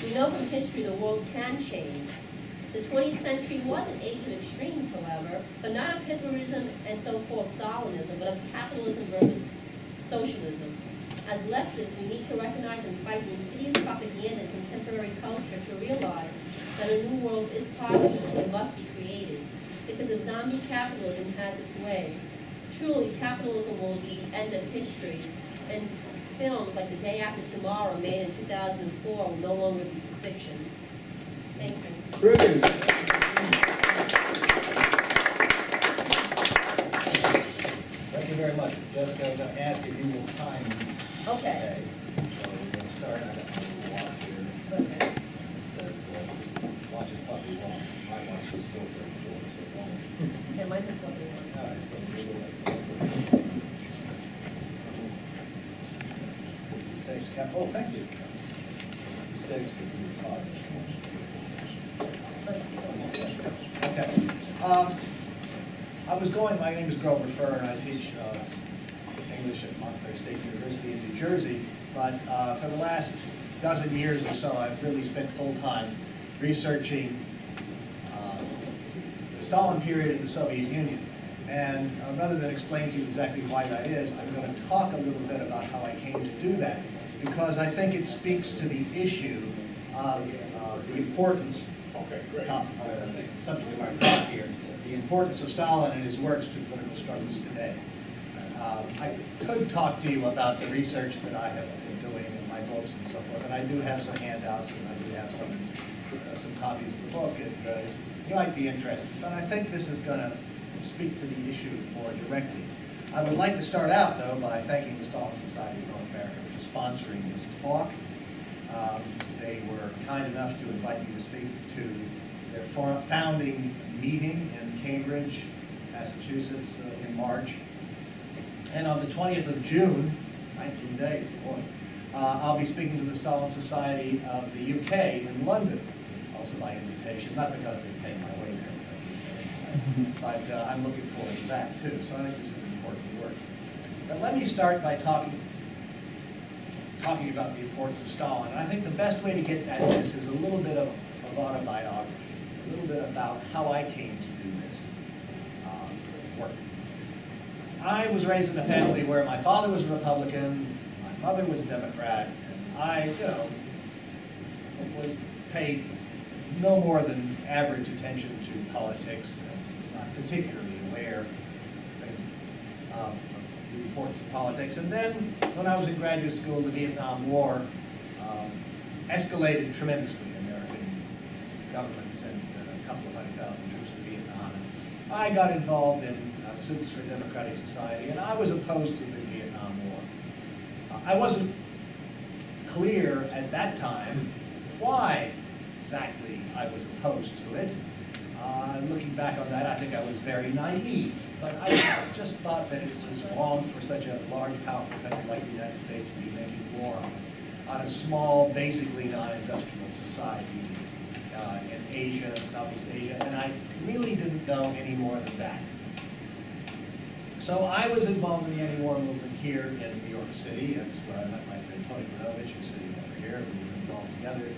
We know from history the world can change. The 20th century was an age of extremes, however, but not of Hitlerism and so-called Stalinism, but of capitalism versus socialism. As leftists, we need to recognize and fight the insidious propaganda in contemporary culture to realize that a new world is possible and must be created. Because if zombie capitalism has its way, truly capitalism will be the end of history, and films like The Day After Tomorrow, made in 2004, will no longer be fiction. Thank you. Brilliant. Thank you very much. Jessica, I'm going to ask if you will time me. Okay. So we're going to start. I got a watch here. Okay. It says, this is watch is probably wrong. My watch is still very short, so it won't. Yeah, mine's a floating one. All right, so we're going to 56. Yeah. Oh, thank you. 56 if you Okay. I was going, my name is Furr, and I teach English at Monterey State University in New Jersey, but for the last dozen years or so, I've really spent full time researching the Stalin period in the Soviet Union. And rather than explain to you exactly why that is, I'm going to talk a little bit about how I came to do that, because I think it speaks to the issue of the importance, subject of our talk here, the importance of Stalin and his works to political struggles today. could talk to you about the research that I have been doing in my books and so forth, and I do have some handouts, and I do have some copies of the book, and you might be interested. But I think this is going to speak to the issue more directly. I would like to start out, though, by thanking the Stalin Society of North America for sponsoring this talk. They were kind enough to invite me to speak to their founding meeting in Cambridge, Massachusetts, in March. And on the 20th of June, 19 days, boy, I'll be speaking to the Stalin Society of the UK in London, also by invitation, not because they pay my way there, but I'm looking forward to that too. So I think this is important work. But let me start by talking about the importance of Stalin. And I think the best way to get at this is a little bit of autobiography, a little bit about how I came to do this work. I was raised in a family where my father was a Republican, my mother was a Democrat, and I, paid no more than average attention to politics and was not particularly aware of the importance of politics. And then, when I was in graduate school, the Vietnam War escalated tremendously. American government sent a couple of 100,000 troops to Vietnam. I got involved in suits for democratic society, and I was opposed to the Vietnam War. I wasn't clear at that time why exactly I was opposed to it. Looking back on that, I think I was very naive, but I just thought that it was wrong for such a large, powerful country like the United States to be making war on a small, basically non-industrial society in Asia, Southeast Asia, and I really didn't know any more than that. So I was involved in the anti-war movement here in New York City. That's where I met my friend Tony Bonovich, who's sitting over here. We were involved together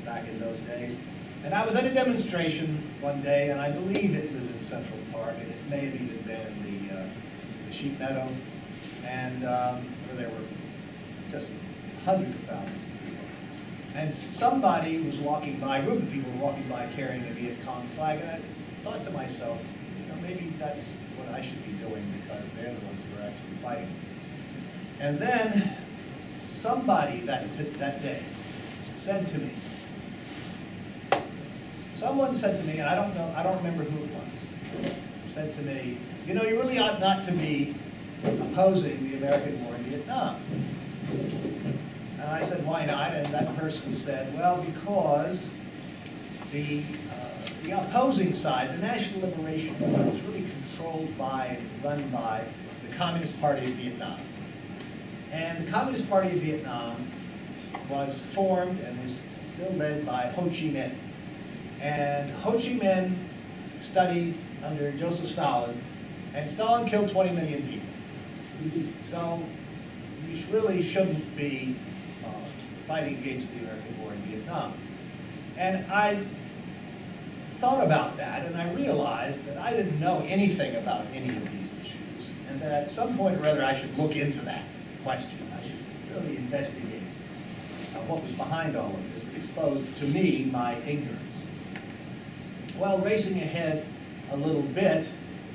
back in those days. And I was at a demonstration one day, and I believe it was in Central Park, and it may have even been in the Sheep Meadow, and where there were just hundreds of thousands of people. And somebody was walking by, a group of people were walking by carrying a Viet Cong flag, and I thought to myself, maybe that's what I should be doing because they're the ones who are actually fighting. And then somebody that day said to me, someone said to me, and I don't remember who it was, said to me, you really ought not to be opposing the American war in Vietnam. And I said, why not? And that person said, well, because the opposing side, the National Liberation Front, is really controlled by and run by the Communist Party of Vietnam. And the Communist Party of Vietnam was formed and was still led by Ho Chi Minh. And Ho Chi Minh studied under Joseph Stalin, and Stalin killed 20 million people. So you really shouldn't be fighting against the American war in Vietnam. And I thought about that, and I realized that I didn't know anything about any of these issues, and that at some point or other I should look into that question. I should really investigate what was behind all of this that exposed to me my ignorance. Well, racing ahead a little bit,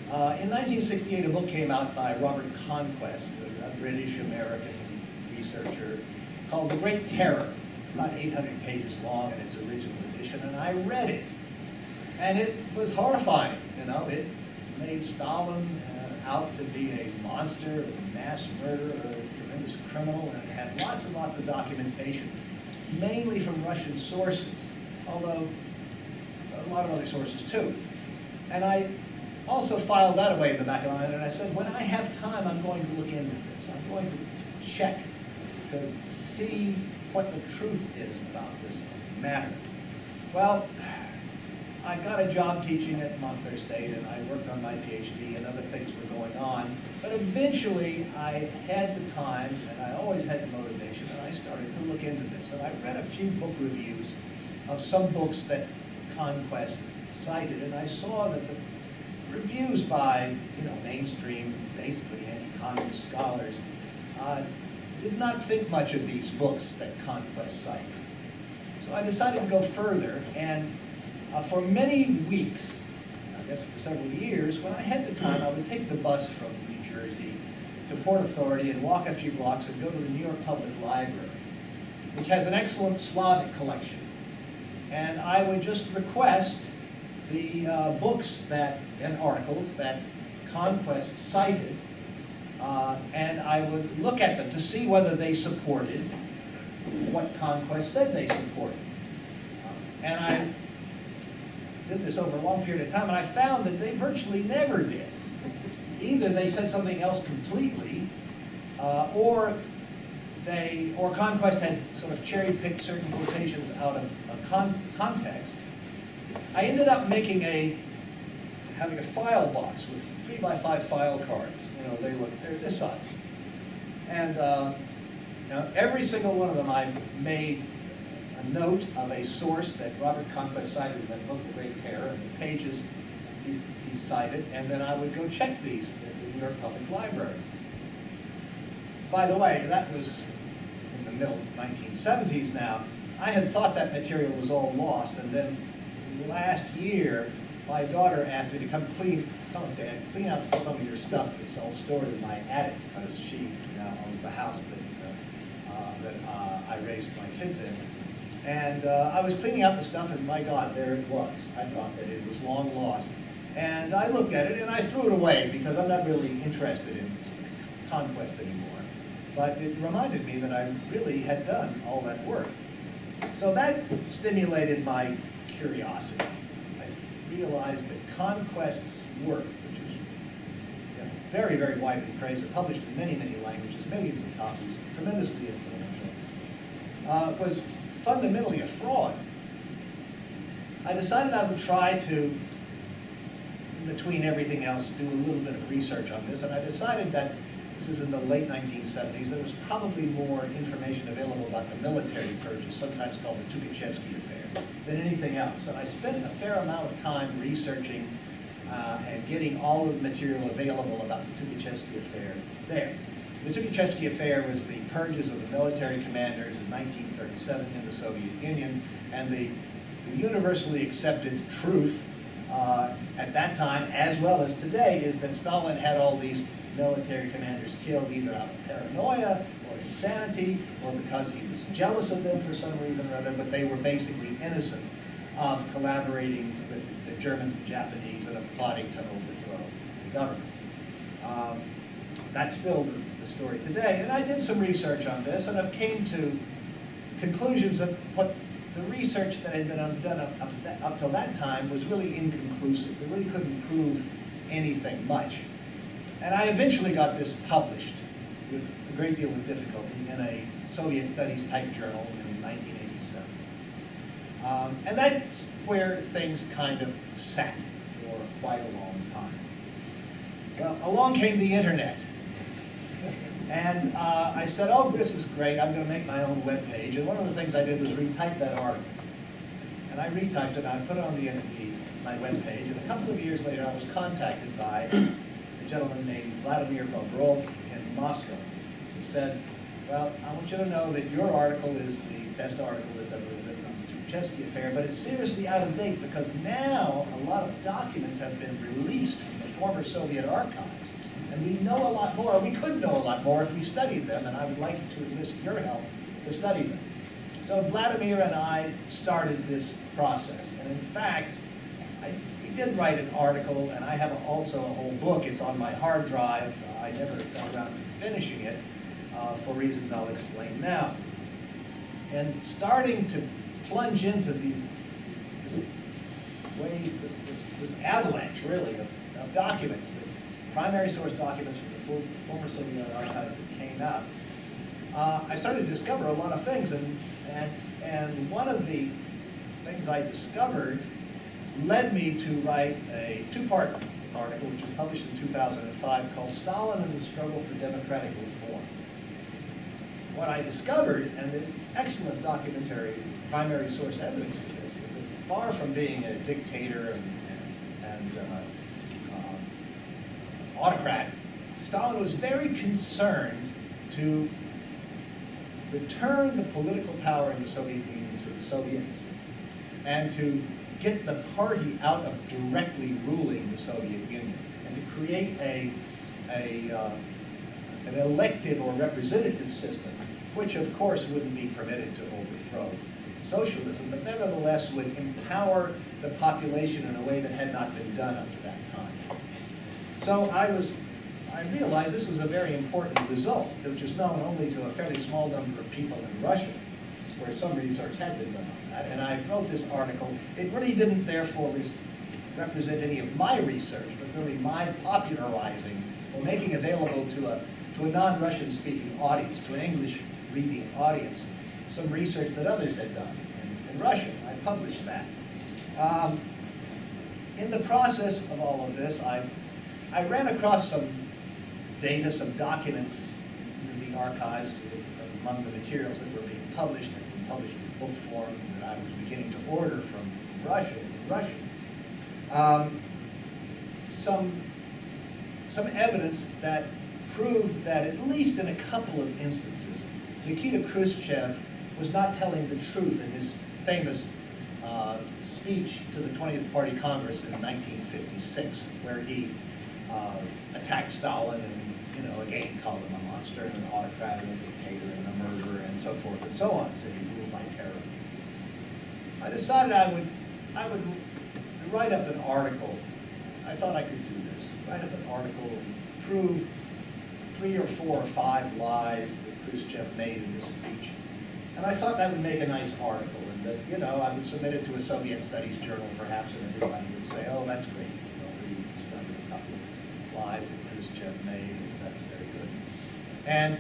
in 1968 a book came out by Robert Conquest, a British-American researcher, called The Great Terror, about 800 pages long in its original edition, and I read it. And it was horrifying, it made Stalin out to be a monster, a mass murderer, a tremendous criminal, and it had lots and lots of documentation, mainly from Russian sources, although a lot of other sources too. And I also filed that away in the back of my mind, and I said, when I have time, I'm going to look into this. I'm going to check to see what the truth is about this matter. Well, I got a job teaching at Montclair State, and I worked on my PhD, and other things were going on. But eventually, I had the time, and I always had the motivation, and I started to look into this. And I read a few book reviews of some books that Conquest cited, and I saw that the reviews by, mainstream, basically anti-communist scholars, did not think much of these books that Conquest cited. So I decided to go further, and for many weeks, I guess for several years, when I had the time, I would take the bus from New Jersey to Port Authority and walk a few blocks and go to the New York Public Library, which has an excellent Slavic collection. And I would just request the books and articles that Conquest cited, and I would look at them to see whether they supported what Conquest said they supported. And I did this over a long period of time, and I found that they virtually never did. Either they said something else completely, or Conquest had sort of cherry-picked certain quotations out of context. I ended up having a file box with 3x5 file cards. You know, they're this size. And now every single one of them I made a note of a source that Robert Conquest cited in that book, The Great Terror, and the pages he cited, and then I would go check these at the New York Public Library. By the way, that was in the middle 1970s now. I had thought that material was all lost, and then last year, my daughter asked me to come Dad, clean out some of your stuff that's all stored in my attic, because she now owns the house that I raised my kids in. And I was cleaning out the stuff, and my God, there it was. I thought that it was long lost. And I looked at it, and I threw it away, because I'm not really interested in Conquest anymore. But it reminded me that I really had done all that work. So that stimulated my curiosity. I realized that Conquest's work, which is very, very widely praised and published in many, many languages, millions of copies, tremendously influential, was fundamentally a fraud. I decided I would try to, in between everything else, do a little bit of research on this, and I decided that this is in the late 1970s. There was probably more information available about the military purges, sometimes called the Tukhachevsky affair, than anything else. And I spent a fair amount of time researching and getting all of the material available about the Tukhachevsky affair there. The Tukhachevsky affair was the purges of the military commanders in 1937 in the Soviet Union, and the universally accepted truth at that time, as well as today, is that Stalin had all these military commanders killed either out of paranoia or insanity or because he was jealous of them for some reason or other, but they were basically innocent of collaborating with the Germans and Japanese and of plotting to overthrow the government. That's still the story today. And I did some research on this, and I've came to conclusions that what the research that had been done up till that time was really inconclusive. It really couldn't prove anything much. And I eventually got this published with a great deal of difficulty in a Soviet Studies type journal in 1987. And that's where things kind of sat for quite a long time. Well, along came the internet. And I said, oh, this is great, I'm going to make my own web page. And one of the things I did was retype that article. And I retyped it, and I put it on my web page. And a couple of years later, I was contacted by a gentleman named Vladimir Bobrov in Moscow, who said, well, I want you to know that your article is the best article that's ever been written on the Tukhachevsky affair, but it's seriously out of date because now a lot of documents have been released from the former Soviet archives. And we know a lot more, or we could know a lot more if we studied them, and I would like you to enlist your help to study them. So Vladimir and I started this process, and in fact, we did write an article, and I have also a whole book. It's on my hard drive. I never got around to finishing it for reasons I'll explain now. And starting to plunge into this avalanche, really, of documents, the primary source documents from the former Soviet archives that came out, I started to discover a lot of things, and one of the things I discovered led me to write a two-part article, which was published in 2005, called Stalin and the Struggle for Democratic Reform. What I discovered, and there's excellent documentary primary source evidence for this, is that far from being a dictator and autocrat, Stalin was very concerned to return the political power in the Soviet Union to the Soviets and to get the party out of directly ruling the Soviet Union and to create a an elective or representative system, which of course wouldn't be permitted to overthrow socialism, but nevertheless would empower the population in a way that had not been done up to that time. So I realized this was a very important result, which is known only to a fairly small number of people in Russia, where some research had been done on that. And I wrote this article. It really didn't, therefore, represent any of my research, but really my popularizing or making available to a non-Russian speaking audience, to an English reading audience, some research that others had done in Russia. I published that. In the process of all of this, I ran across some data, some documents in the archives among the materials that were being published in book form that I was beginning to order from Russia in Russian. Some evidence that proved that at least in a couple of instances, Nikita Khrushchev was not telling the truth in his famous speech to the 20th Party Congress in 1956, where he attacked Stalin and, again, called him a monster and an autocrat and a dictator and a murderer and so forth and so on, said he ruled by terror. I decided I would write up an article. I thought I could do this. Write up an article and prove 3 or 4 or 5 lies that Khrushchev made in this speech. And I thought that would make a nice article, and that, I would submit it to a Soviet studies journal perhaps, and everybody would say, oh, that's great. We discovered a couple of lies that Khrushchev made, and that's very good. And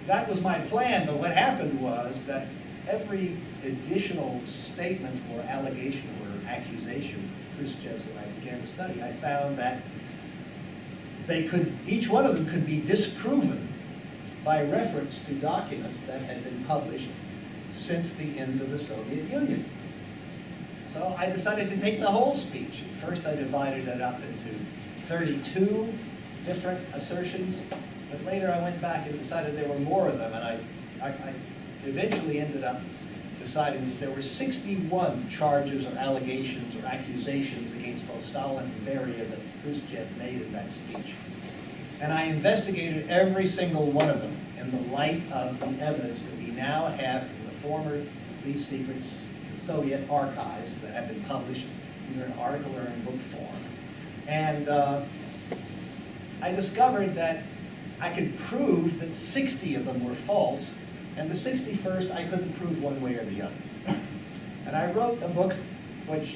that was my plan, but what happened was that every additional statement or allegation or accusation of Khrushchev's that I began to study, I found that each one of them could be disproven by reference to documents that had been published since the end of the Soviet Union. So I decided to take the whole speech. First I divided it up into 32 different assertions, but later I went back and decided there were more of them, and I eventually ended up deciding that there were 61 charges or allegations or accusations against both Stalin and Beria that Khrushchev made in that speech. And I investigated every single one of them in the light of the evidence that we now have from the former least secret Soviet archives that have been published either in article or in book form. And I discovered that I could prove that 60 of them were false, and the 61st I couldn't prove one way or the other. And I wrote a book which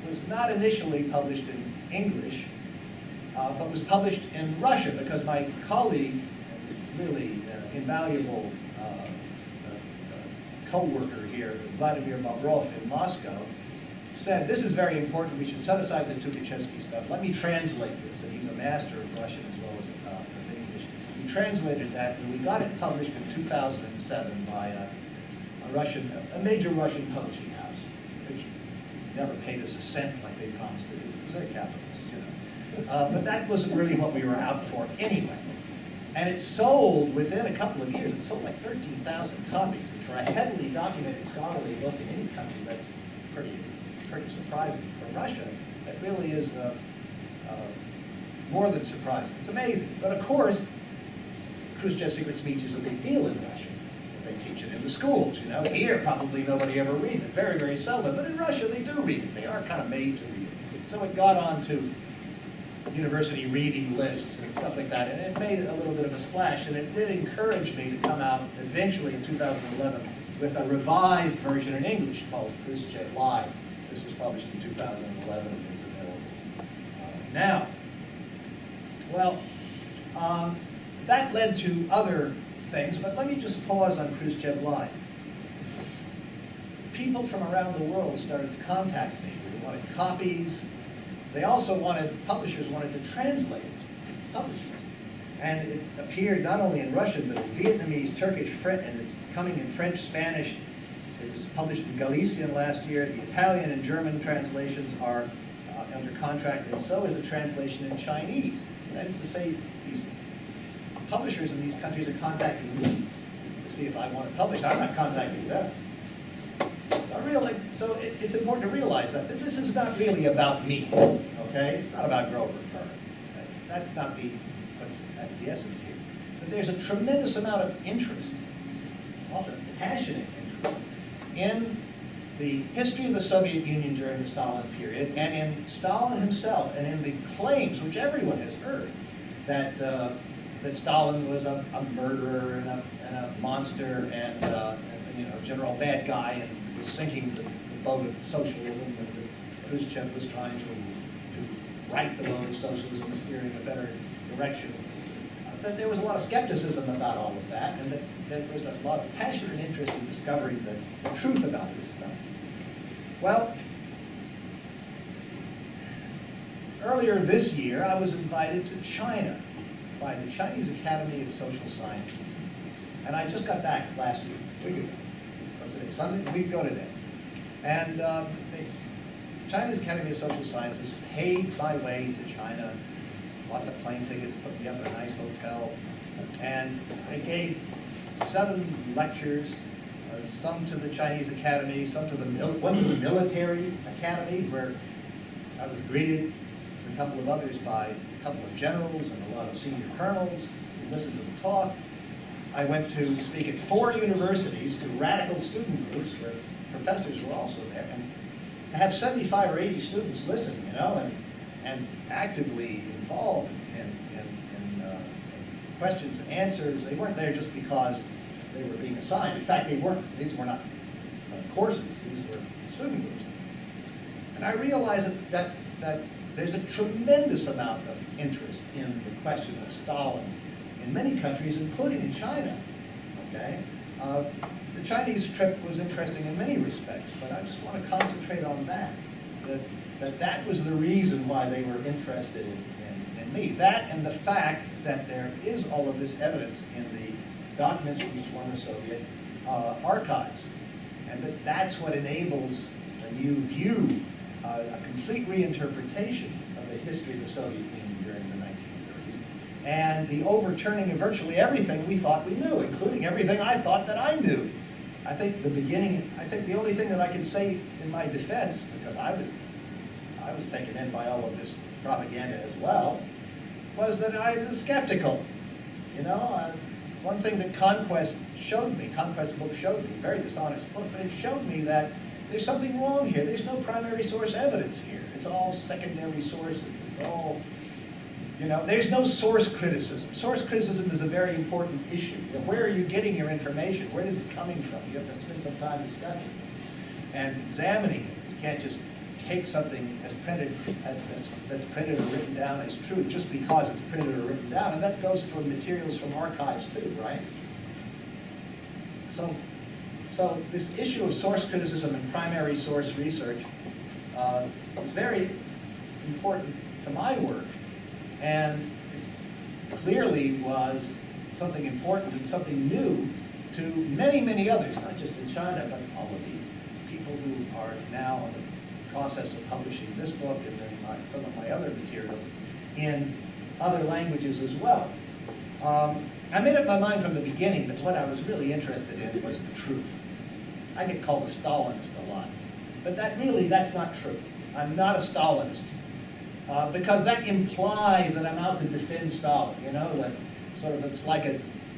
was not initially published in English, but was published in Russian because my colleague, really invaluable co-worker here, Vladimir Bobrov in Moscow, said, this is very important, we should set aside the Tukhachevsky stuff. Let me translate this. And he's a master of Russian as well as of English. He translated that, and we got it published in 2007 by a major Russian publishing house, which never paid us a cent like they promised to do. It was very capitalist. But that wasn't really what we were out for anyway. And it sold, within a couple of years, it sold like 13,000 copies. And for a heavily documented scholarly book in any country, that's pretty surprising. For Russia, that really is more than surprising. It's amazing. But of course, Khrushchev's secret speech is a big deal in Russia. They teach it in the schools, Here, probably nobody ever reads it. Very, very seldom. But in Russia, they do read it. They are kind of made to read it. So it got on to university reading lists and stuff like that, and it made a little bit of a splash, and it did encourage me to come out eventually in 2011 with a revised version in English called Khrushchev Live. This was published in 2011 and it's available now. Well, that led to other things, but let me just pause on Khrushchev Live. People from around the world started to contact me. They wanted copies. They also publishers wanted to translate it to publishers. And it appeared not only in Russian, but in Vietnamese, Turkish, French, and it's coming in French, Spanish. It was published in Galician last year. The Italian and German translations are under contract, and so is a translation in Chinese. That is to say, these publishers in these countries are contacting me to see if I want to publish. I'm not contacting them. So it's important to realize that this is not really about me, okay? It's not about Grover Furr. That's not the what's at the essence here. That there's a tremendous amount of interest, often passionate interest, in the history of the Soviet Union during the Stalin period, and in Stalin himself, and in the claims, which everyone has heard, that that Stalin was a murderer and a monster and general bad guy, and was sinking the boat of socialism, and that Khrushchev was trying to right the boat of socialism, steering a better direction. That there was a lot of skepticism about all of that, and that there was a lot of passion and interest in discovering the truth about this stuff. Well, earlier this year, I was invited to China by the Chinese Academy of Social Sciences. And I just got back last week ago. What's today? Sunday? A week ago today. And the Chinese Academy of Social Sciences paid my way to China, bought the plane tickets, put me up in a nice hotel, and I gave 7 lectures, some to the Chinese Academy, some to one to the military academy, where I was greeted with a couple of others by a couple of generals and a lot of senior colonels who listened to the talk. I went to speak at 4 universities to radical student groups where professors were also there, and to have 75 or 80 students listen, and actively involved in questions and answers. They weren't there just because they were being assigned. In fact, they weren't. These were not courses. These were student groups. And I realized that there's a tremendous amount of interest in the question of Stalin in many countries, including in China. Okay, the Chinese trip was interesting in many respects, but I just want to concentrate on that. That was the reason why they were interested in me. That and the fact that there is all of this evidence in the documents from the former Soviet archives, and that's what enables a new view, a complete reinterpretation of the history of the Soviet Union during the 1930s, and the overturning of virtually everything we thought we knew, including everything I thought that I knew. I think the only thing that I could say in my defense, because I was taken in by all of this propaganda as well, was that I was skeptical. One thing that Conquest book showed me, very dishonest book, but it showed me that there's something wrong here. There's no primary source evidence here. It's all secondary sources. It's all, there's no source criticism. Source criticism is a very important issue. Where are you getting your information? Where is it coming from? You have to spend some time discussing it and examining it. You can't just take something as printed, that's printed or written down as true just because it's printed or written down, and that goes for materials from archives too, right? So this issue of source criticism and primary source research is very important to my work, and it clearly was something important and something new to many, many others, not just in China, but all of the people who are now in the process of publishing this book and then some of my other materials in other languages as well. I made up my mind from the beginning that what I was really interested in was the truth. I get called a Stalinist a lot, but that's not true. I'm not a Stalinist, because that implies that I'm out to defend Stalin. That sort of it's like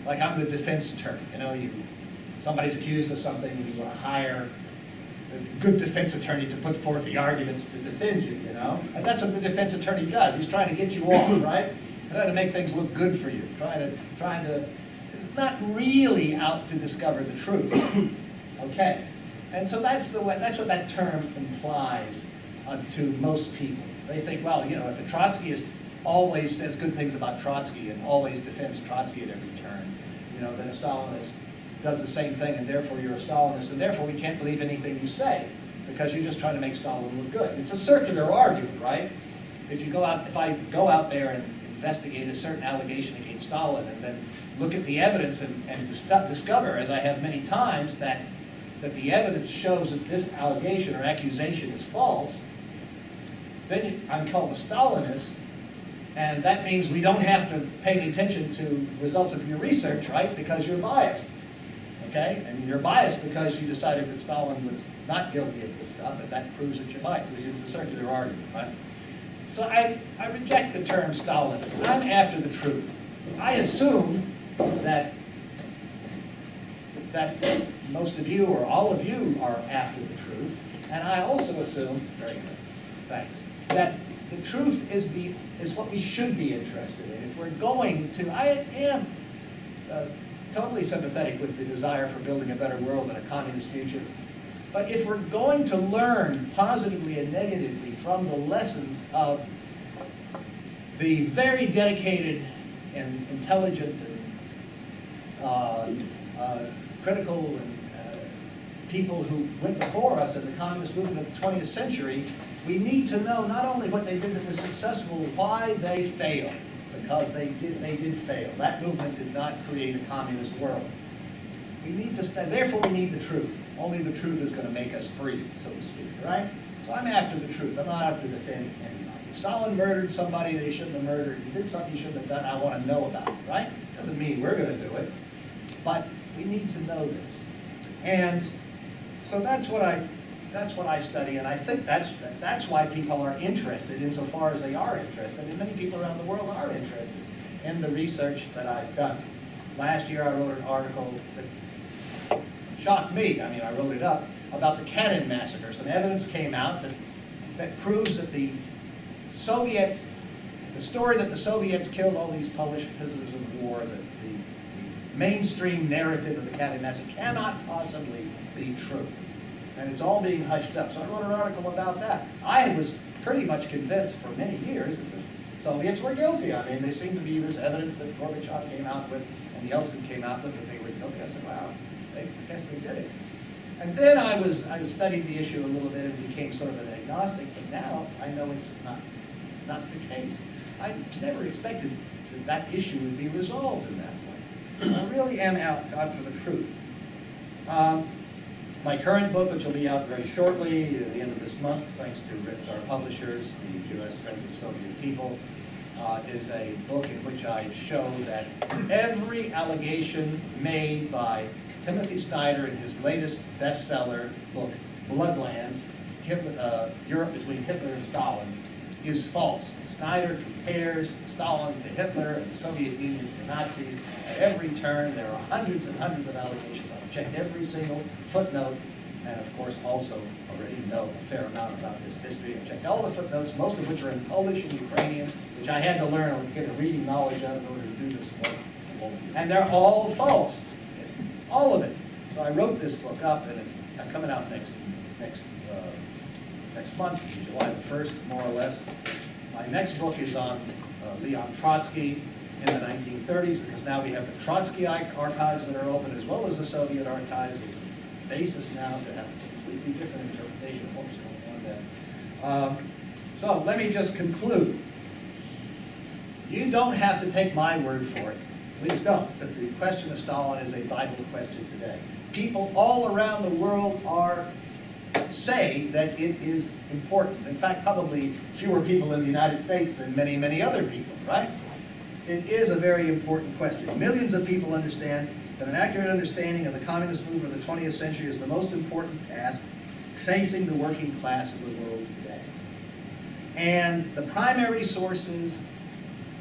I'm the defense attorney. Somebody's accused of something, and you want to hire a good defense attorney to put forth the arguments to defend you, And that's what the defense attorney does. He's trying to get you off, right? Trying to make things look good for you. Trying to, it's not really out to discover the truth. Okay? And so that's what that term implies to most people. They think, well, if a Trotskyist always says good things about Trotsky and always defends Trotsky at every turn, then a Stalinist does the same thing, and therefore you're a Stalinist, and therefore we can't believe anything you say, because you're just trying to make Stalin look good. It's a circular argument, right? If I go out there and investigate a certain allegation against Stalin, and then look at the evidence and discover, as I have many times, that the evidence shows that this allegation or accusation is false, then I'm called a Stalinist, and that means we don't have to pay any attention to results of your research, right? Because you're biased. Okay? And you're biased because you decided that Stalin was not guilty of this stuff, and that proves that you're biased, which is a circular argument, right? So I reject the term Stalinist. I'm after the truth. I assume that most of you or all of you are after the truth, and I also assume, very good, thanks, that the truth is what we should be interested in. If we're going to, I am totally sympathetic with the desire for building a better world and a communist future, but if we're going to learn positively and negatively from the lessons of the very dedicated and intelligent and critical and people who went before us in the communist movement of the 20th century, we need to know not only what they did that was successful, why they failed, because they did fail. That movement did not create a communist world. We need to therefore we need the truth. Only the truth is going to make us free, so to speak, right? So I'm after the truth. I'm not out to defend anybody. If Stalin murdered somebody that he shouldn't have murdered, he did something he shouldn't have done, I want to know about it, right? Doesn't mean we're going to do it, but we need to know this. And so that's what I study, and I think that's why people are interested insofar as they are interested, and many people around the world are interested in the research that I've done. Last year I wrote an article that shocked me. I mean, I wrote it up about the Cannon massacre. Some evidence came out that proves that the Soviets, the story that the Soviets killed all these Polish prisoners of war, the mainstream narrative of the Cannon massacre cannot possibly be true. And it's all being hushed up. So I wrote an article about that. I was pretty much convinced for many years that the Soviets were guilty. I mean, there seemed to be this evidence that Gorbachev came out with and Yeltsin came out with that they were guilty. I said, wow, I guess they did it. And then I studied the issue a little bit and became sort of an agnostic, but now I know it's not the case. I never expected that issue would be resolved in that way. I really am out for the truth. My current book, which will be out very shortly, at the end of this month, thanks to Red Star Publishers, the U.S. Friends of the Soviet People, is a book in which I show that every allegation made by Timothy Snyder in his latest bestseller book, Bloodlands, Europe Between Hitler and Stalin, is false. Snyder compares Stalin to Hitler and the Soviet Union to Nazis. At every turn, there are hundreds and hundreds of allegations. I've checked every single footnote, and of course also already know a fair amount about this history. I've checked all the footnotes, most of which are in Polish and Ukrainian, which I had to learn or get a reading knowledge of in order to do this work. And they're all false. All of it. So I wrote this book up, and it's coming out next month, July the 1st, more or less. My next book is on Leon Trotsky in the 1930s, because now we have the Trotsky archives that are open, as well as the Soviet archives. It's a basis now to have a completely different interpretation of what was going on then. So let me just conclude. You don't have to take my word for it. Please don't. But the question of Stalin is a vital question today. People all around the world say that it is important. In fact, probably fewer people in the United States than many, many other people, right? It is a very important question. Millions of people understand that an accurate understanding of the communist movement of the 20th century is the most important task facing the working class of the world today. And the primary sources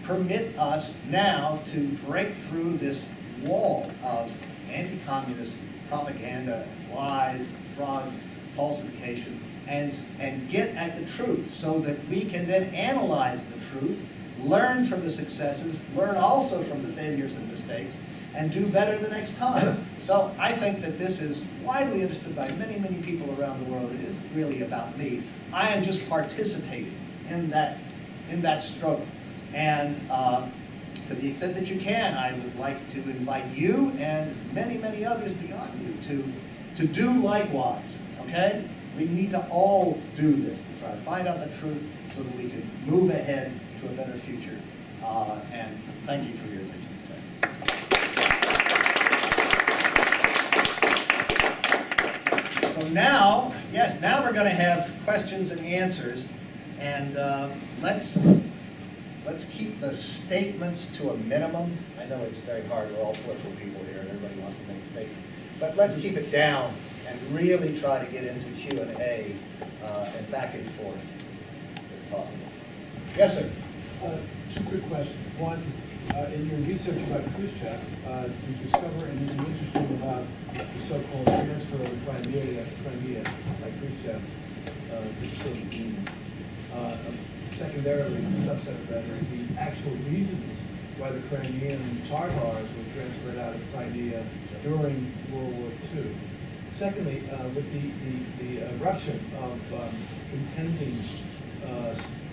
permit us now to break through this wall of anti-communist propaganda, lies, fraud, falsification, and get at the truth so that we can then analyze the truth, learn from the successes, learn also from the failures and mistakes, and do better the next time. So I think that this is widely understood by many, many people around the world. It isn't really about me. I am just participating in that struggle. And to the extent that you can, I would like to invite you and many, many others beyond you to do likewise, okay? We need to all do this, to try to find out the truth so that we can move ahead to a better future. And thank you for your attention today. So now, yes, now we're going to have questions and answers. And let's keep the statements to a minimum. I know it's very hard. We're all political people here, and everybody wants to make a statement. But let's keep it down and really try to get into Q&A and back and forth, if possible. Yes, sir. Two quick questions. One, In your research about Khrushchev, you discover anything interesting about the so-called transfer of Crimea by Khrushchev to the Soviet Union? Secondarily, the subset of that is the actual reasons why the Crimean Tatars were transferred out of Crimea during World War II. Secondly, with the eruption of contending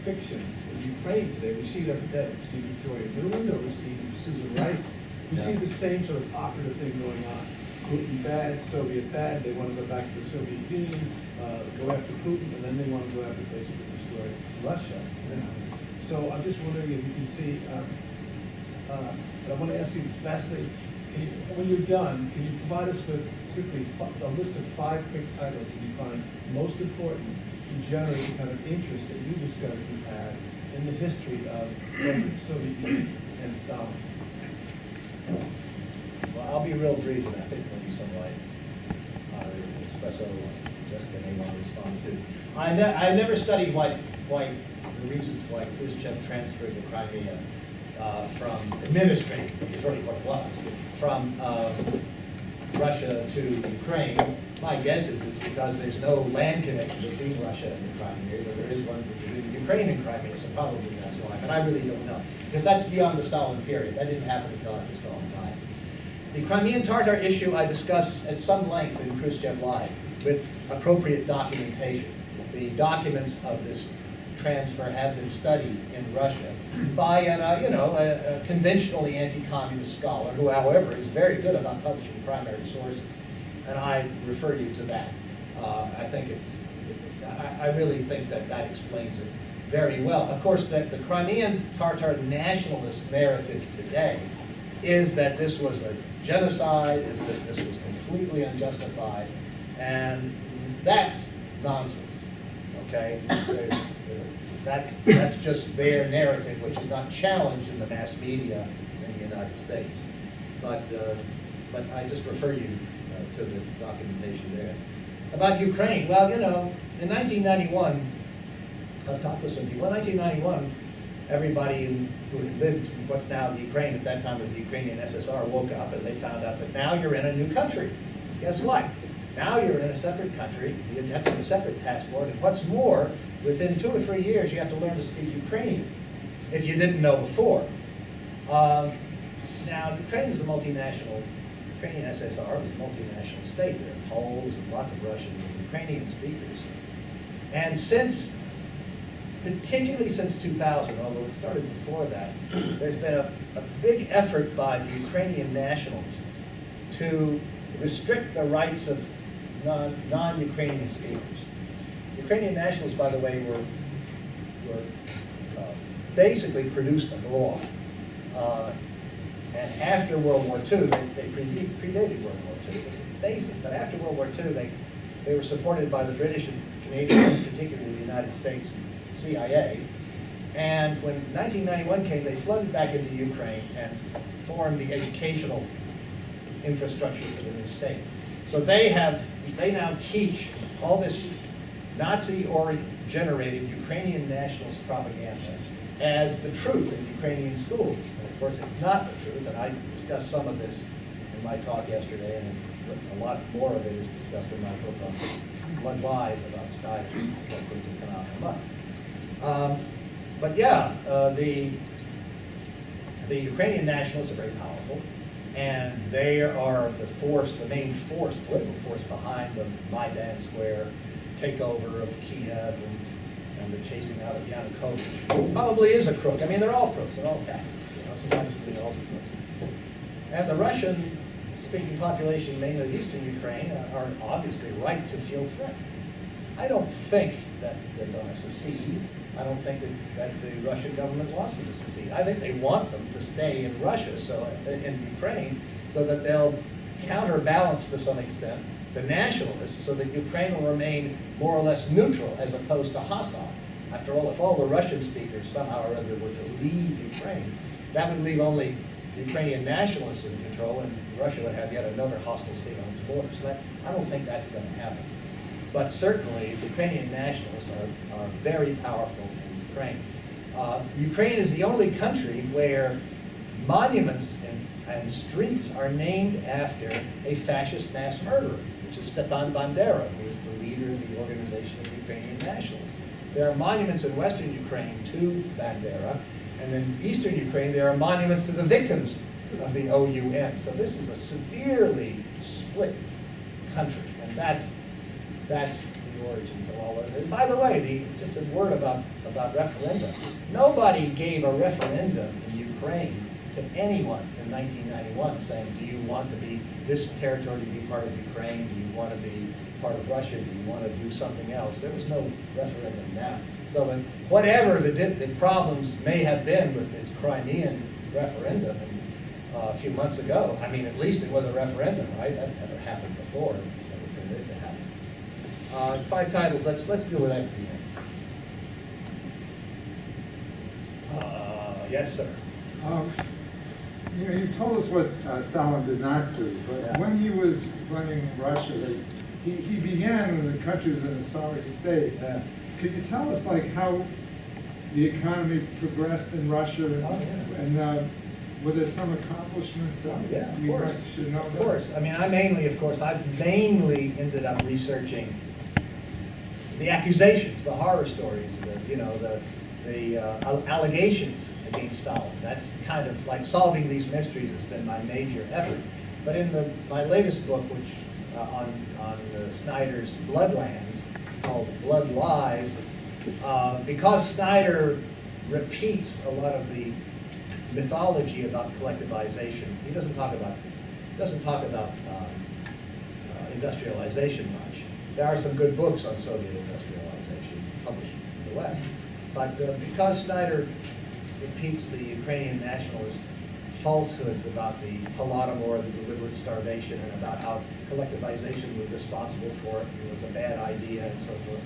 fictions in Ukraine today, we see it every day. We see Victoria Nuland, or we see Susan Rice. We see the same sort of operative thing going on. Putin bad, Soviet bad, they want to go back to the Soviet Union, go after Putin, and then they want to go after basically destroy Russia. So I'm just wondering if you can see, but I want to ask you, lastly, when you're done, can you provide us with quickly a list of 5 quick titles that you find most important to generate the kind of interest that you discovered you had in the history of the Soviet Union and Stalin? Well, I'll be real brief, and I think there'll be some light. Espresso, Jessica may want to respond to. I never studied the reasons why Khrushchev transferred the Crimea from administrative, which is really what it was, from Russia to Ukraine. My guess is it's because there's no land connection between Russia and the Crimea, but there is one between Ukraine and Crimea, so probably that's why. But I really don't know, because that's beyond the Stalin period. That didn't happen until after Stalin died. The Crimean Tatar issue I discussed at some length in Khrushchev Live with appropriate documentation. The documents of this transfer have been studied in Russia by a conventionally anti-communist scholar who, however, is very good about publishing primary sources, and I refer you to that. I really think that explains it very well. Of course, the Crimean Tatar nationalist narrative today is that this was a genocide, this was completely unjustified, and that's nonsense. Okay, that's just their narrative, which is not challenged in the mass media in the United States. But I just refer you to the documentation there. About Ukraine, well, in 1991, I've talked with some people. In 1991, everybody who had lived in what's now the Ukraine, at that time was the Ukrainian SSR, woke up and they found out that now you're in a new country. Guess what? Now you're in a separate country, you have to have a separate passport, and what's more, within 2 or 3 years you have to learn to speak Ukrainian, if you didn't know before. Now, Ukraine is a multinational, Ukrainian SSR was a multinational state. There are Poles and lots of Russians and Ukrainian speakers. And particularly since 2000, although it started before that, there's been a big effort by the Ukrainian nationalists to restrict the rights of non-Ukrainian speakers. Ukrainian nationalists, by the way, were basically produced a law. And after World War II, they predated World War II, but after World War II, they were supported by the British and Canadians, particularly the United States CIA. And when 1991 came, they flooded back into Ukraine and formed the educational infrastructure for the new state. So they now teach all this Nazi-generated Ukrainian nationalist propaganda as the truth in Ukrainian schools. And of course, it's not the truth, and I discussed some of this in my talk yesterday, and a lot more of it is discussed in my book on Blood Lies about Stalin, that could come out in a month. But yeah, the Ukrainian nationalists are very powerful, and they are the main force, political force behind the Maidan Square takeover of Kiev and the chasing out of Yanukovych, who probably is a crook. I mean, they're all crooks, they're all capitalists. Sometimes they all crooks. And the Russian-speaking population, mainly eastern Ukraine, are obviously right to feel threatened. I don't think that they're going to secede. I don't think that the Russian government wants them to secede. I think they want them to stay in Russia, in Ukraine, so that they'll counterbalance to some extent the nationalists, so that Ukraine will remain more or less neutral as opposed to hostile. After all, if all the Russian speakers somehow or other were to leave Ukraine, that would leave only the Ukrainian nationalists in control, and Russia would have yet another hostile state on its borders. So I don't think that's going to happen. But certainly, the Ukrainian nationalists are very powerful in Ukraine. Ukraine is the only country where monuments and streets are named after a fascist mass murderer, which is Stepan Bandera, who is the leader of the Organization of Ukrainian Nationalists. There are monuments in Western Ukraine to Bandera, and in Eastern Ukraine there are monuments to the victims of the OUN. So this is a severely split country, and that's the origins of all of it. And by the way, just a word about referenda. Nobody gave a referendum in Ukraine to anyone in 1991 saying, do you want to be this territory to be part of Ukraine? Do you want to be part of Russia? Do you want to do something else? There was no referendum now. So whatever the problems may have been with this Crimean referendum a few months ago, I mean, at least it was a referendum, right? That never happened before. It never been to happen. 5 titles. Let's deal with that at the end. Yes, sir. You've told us what Stalin did not do, but Yeah. when he was running Russia, he began when the country was in a sorry state. Yeah. Could you tell us like how the economy progressed in Russia? Oh, yeah. And were there some accomplishments that Yeah, of we course. should know about? Of course. I mean, I've mainly ended up researching the accusations, the horror stories, the allegations against Stalin. That's kind of like solving these mysteries has been my major effort. But in my latest book, which on Snyder's Bloodlands, called Blood Lies, because Snyder repeats a lot of the mythology about collectivization. He doesn't talk about industrialization much. There are some good books on Soviet industrialization published in the West, but because Snyder repeats the Ukrainian nationalist falsehoods about the Holodomor, the deliberate starvation, and about how collectivization was responsible for it, it was a bad idea, and so forth.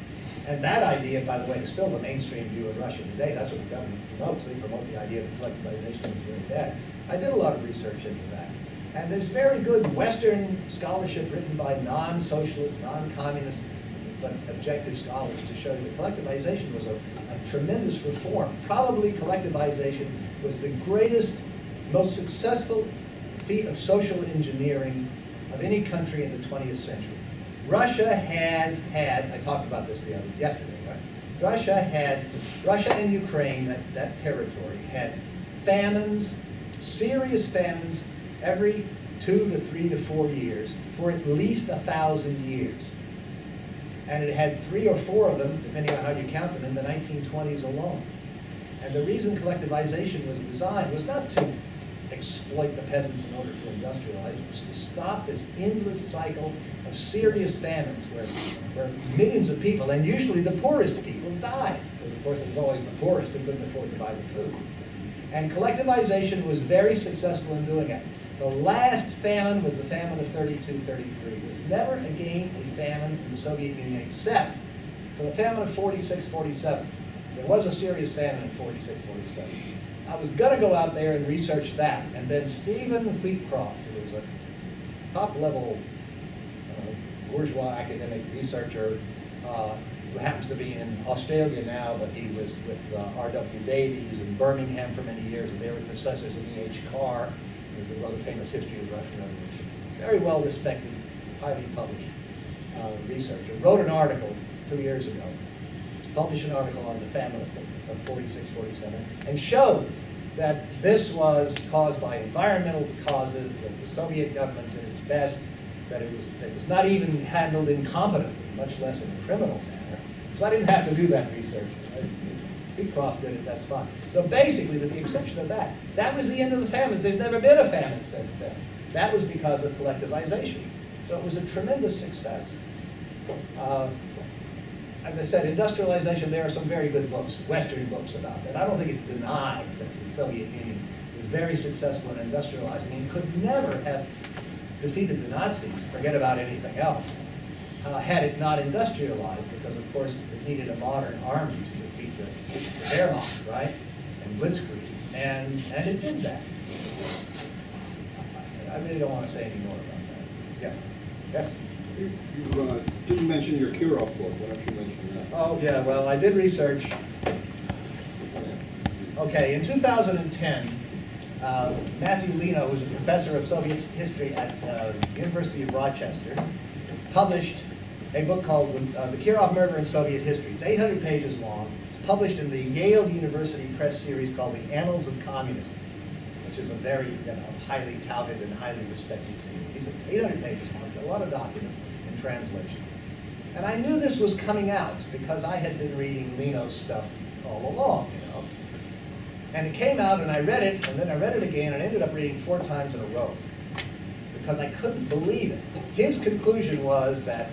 And that idea, by the way, is still the mainstream view in Russia today. That's what the government promotes. They promote the idea that collectivization is really bad. I did a lot of research into that. And there's very good Western scholarship written by non-socialist, non-communist, but objective scholars to show that collectivization was a tremendous reform. Probably collectivization was the greatest, most successful feat of social engineering of any country in the 20th century. Russia has had, I talked about this yesterday, right? Russia and Ukraine, that territory, had famines, serious famines, every 2 to 3 to 4 years for at least 1,000 years. And it had 3 or 4 of them, depending on how you count them, in the 1920s alone. And the reason collectivization was designed was not to exploit the peasants in order to industrialize, it was to stop this endless cycle of serious famines where millions of people, and usually the poorest people, died. Because of course it was always the poorest who couldn't afford to buy the food. And collectivization was very successful in doing it. The last famine was the famine of 32-33. There was never again a famine in the Soviet Union except for the famine of 46-47. There was a serious famine in 46-47. I was going to go out there and research that, and then Stephen Wheatcroft, who was a top-level bourgeois academic researcher, who happens to be in Australia now, but he was with R.W. Davies in Birmingham for many years, and they were successors of E.H. Carr, who's a rather famous history of the Russian Revolution. Very well-respected, highly published researcher. Wrote an article 2 years ago, published an article on the famine of 46-47, and showed that this was caused by environmental causes, that the Soviet government did its best, that it was not even handled incompetently, much less in a criminal manner. So I didn't have to do that research. Beecroft did it, that's fine. So basically, with the exception of that, that was the end of the famines. There's never been a famine since then. That was because of collectivization. So it was a tremendous success. As I said, industrialization, there are some very good books, Western books about that. I don't think it's denied that the Soviet Union was very successful in industrializing and could never have defeated the Nazis, forget about anything else, had it not industrialized, because of course it needed a modern army to defeat the Wehrmacht, right? And Blitzkrieg, and it did that. I really don't want to say any more about that. Yeah. Yes? You didn't mention your Kirov book. Why don't you mention that? Oh, yeah, well, I did research. Okay, in 2010, Matthew Lino, who's a professor of Soviet history at University of Rochester, published a book called The Kirov Murder in Soviet History. It's 800 pages long. It's published in the Yale University Press series called The Annals of Communism, which is a very highly touted and highly respected series. It's 800 pages long, a lot of documents in translation. And I knew this was coming out because I had been reading Lino's stuff all along, And it came out and I read it, and then I read it again, and I ended up reading 4 times in a row because I couldn't believe it. His conclusion was that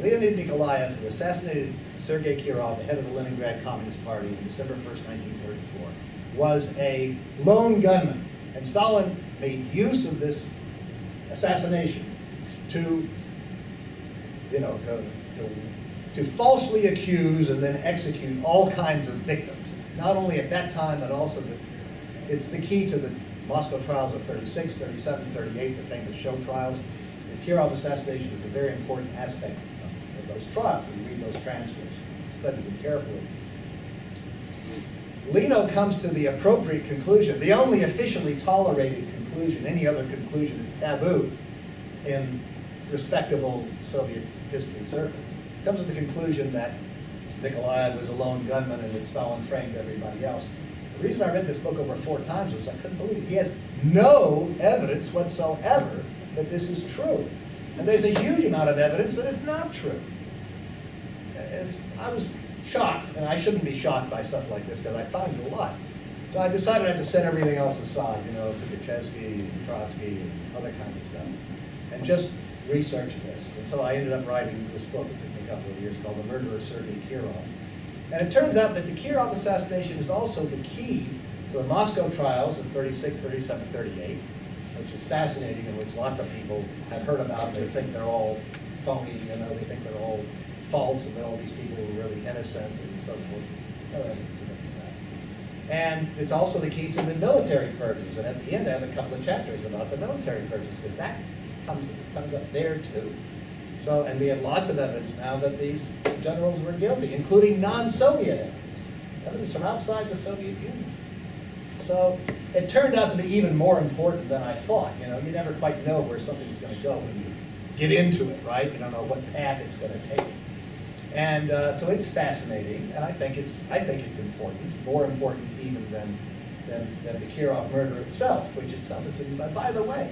Leonid Nikolaev, who assassinated Sergei Kirov, the head of the Leningrad Communist Party, on December 1st, 1934, was a lone gunman. And Stalin made use of this assassination to falsely accuse and then execute all kinds of victims. Not only at that time, but also it's the key to the Moscow trials of 36, 37, 38, the famous show trials. The Kirov assassination is a very important aspect of those trials. You read those transcripts, study them carefully. Lino comes to the appropriate conclusion, the only officially tolerated conclusion. Any other conclusion is taboo in respectable Soviet history circles. Comes to the conclusion that Nikolaev was a lone gunman and that Stalin framed everybody else. The reason I read this book over 4 times was I couldn't believe it. He has no evidence whatsoever that this is true. And there's a huge amount of evidence that it's not true. I was shocked, and I shouldn't be shocked by stuff like this because I found it a lot. So I decided I had to set everything else aside, Tukhachevsky and Trotsky and other kinds of stuff, and just research this. And so I ended up writing this book. It took me a couple of years, called The Murder of Sergei Kirov. And it turns out that the Kirov assassination is also the key to the Moscow trials of 36, 37, 38, which is fascinating and which lots of people have heard about. They think they're all phony, they think they're all false and that all these people were really innocent and so forth. No evidence of that. And it's also the key to the military purges. And at the end I have a couple of chapters about the military purges because that comes up there too. So, and we have lots of evidence now that these generals were guilty, including non-Soviet evidence from outside the Soviet Union. So it turned out to be even more important than I thought. You never quite know where something's going to go when you get into it, right? You don't know what path it's going to take. And so it's fascinating, and I think it's important, more important even than the Kirov murder itself, which itself has been. By the way,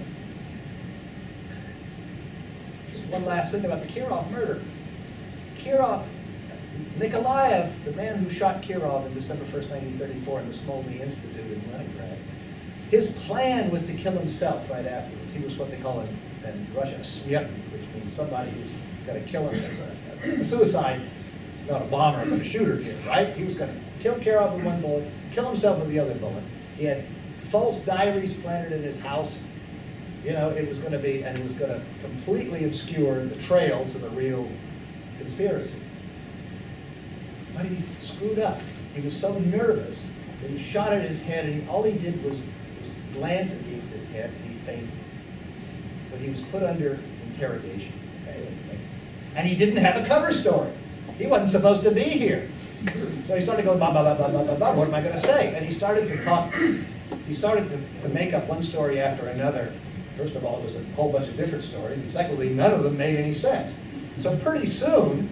just one last thing about the Kirov murder. Nikolaev, the man who shot Kirov on December 1st, 1934 in the Smolny Institute in Leningrad, his plan was to kill himself right afterwards. He was what they call in Russia a smyernik, which means somebody who's going to kill him as a suicide, not a bomber, but a shooter here, right? He was going to kill Kirov with one bullet, kill himself with the other bullet. He had false diaries planted in his house. It was going to completely obscure the trail to the real conspiracy. But he screwed up. He was so nervous that he shot at his head, and all he did was glance against his head, and he fainted. So he was put under interrogation. And he didn't have a cover story. He wasn't supposed to be here. So he started going, blah, blah, blah, blah, blah, blah, blah, what am I going to say? And he started to talk, he started to make up one story after another. First of all, it was a whole bunch of different stories. And secondly, none of them made any sense. So pretty soon,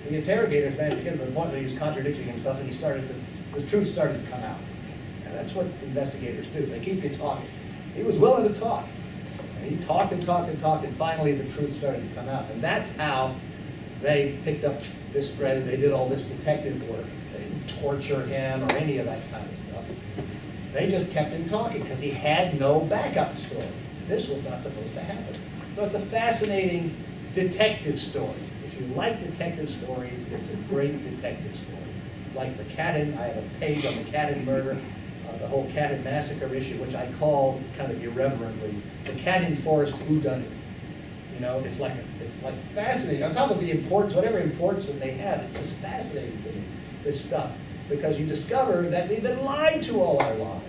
the interrogators managed to get to the point where he was contradicting himself, and the truth started to come out. And that's what investigators do. They keep you talking. He was willing to talk. And he talked and talked and talked, and finally the truth started to come out. And that's how they picked up this thread, and they did all this detective work. They didn't torture him or any of that kind of stuff. They just kept him talking because he had no backup story. This was not supposed to happen. So it's a fascinating detective story. If you like detective stories, it's a great detective story. Like the Katyn, I have a page on the Katyn murder, the whole Katyn massacre issue, which I call kind of irreverently the Katyn Forest whodunit. It's like fascinating. On top of the importance, whatever importance that they have, it's just fascinating to me, this stuff, because you discover that we've been lied to all our lives.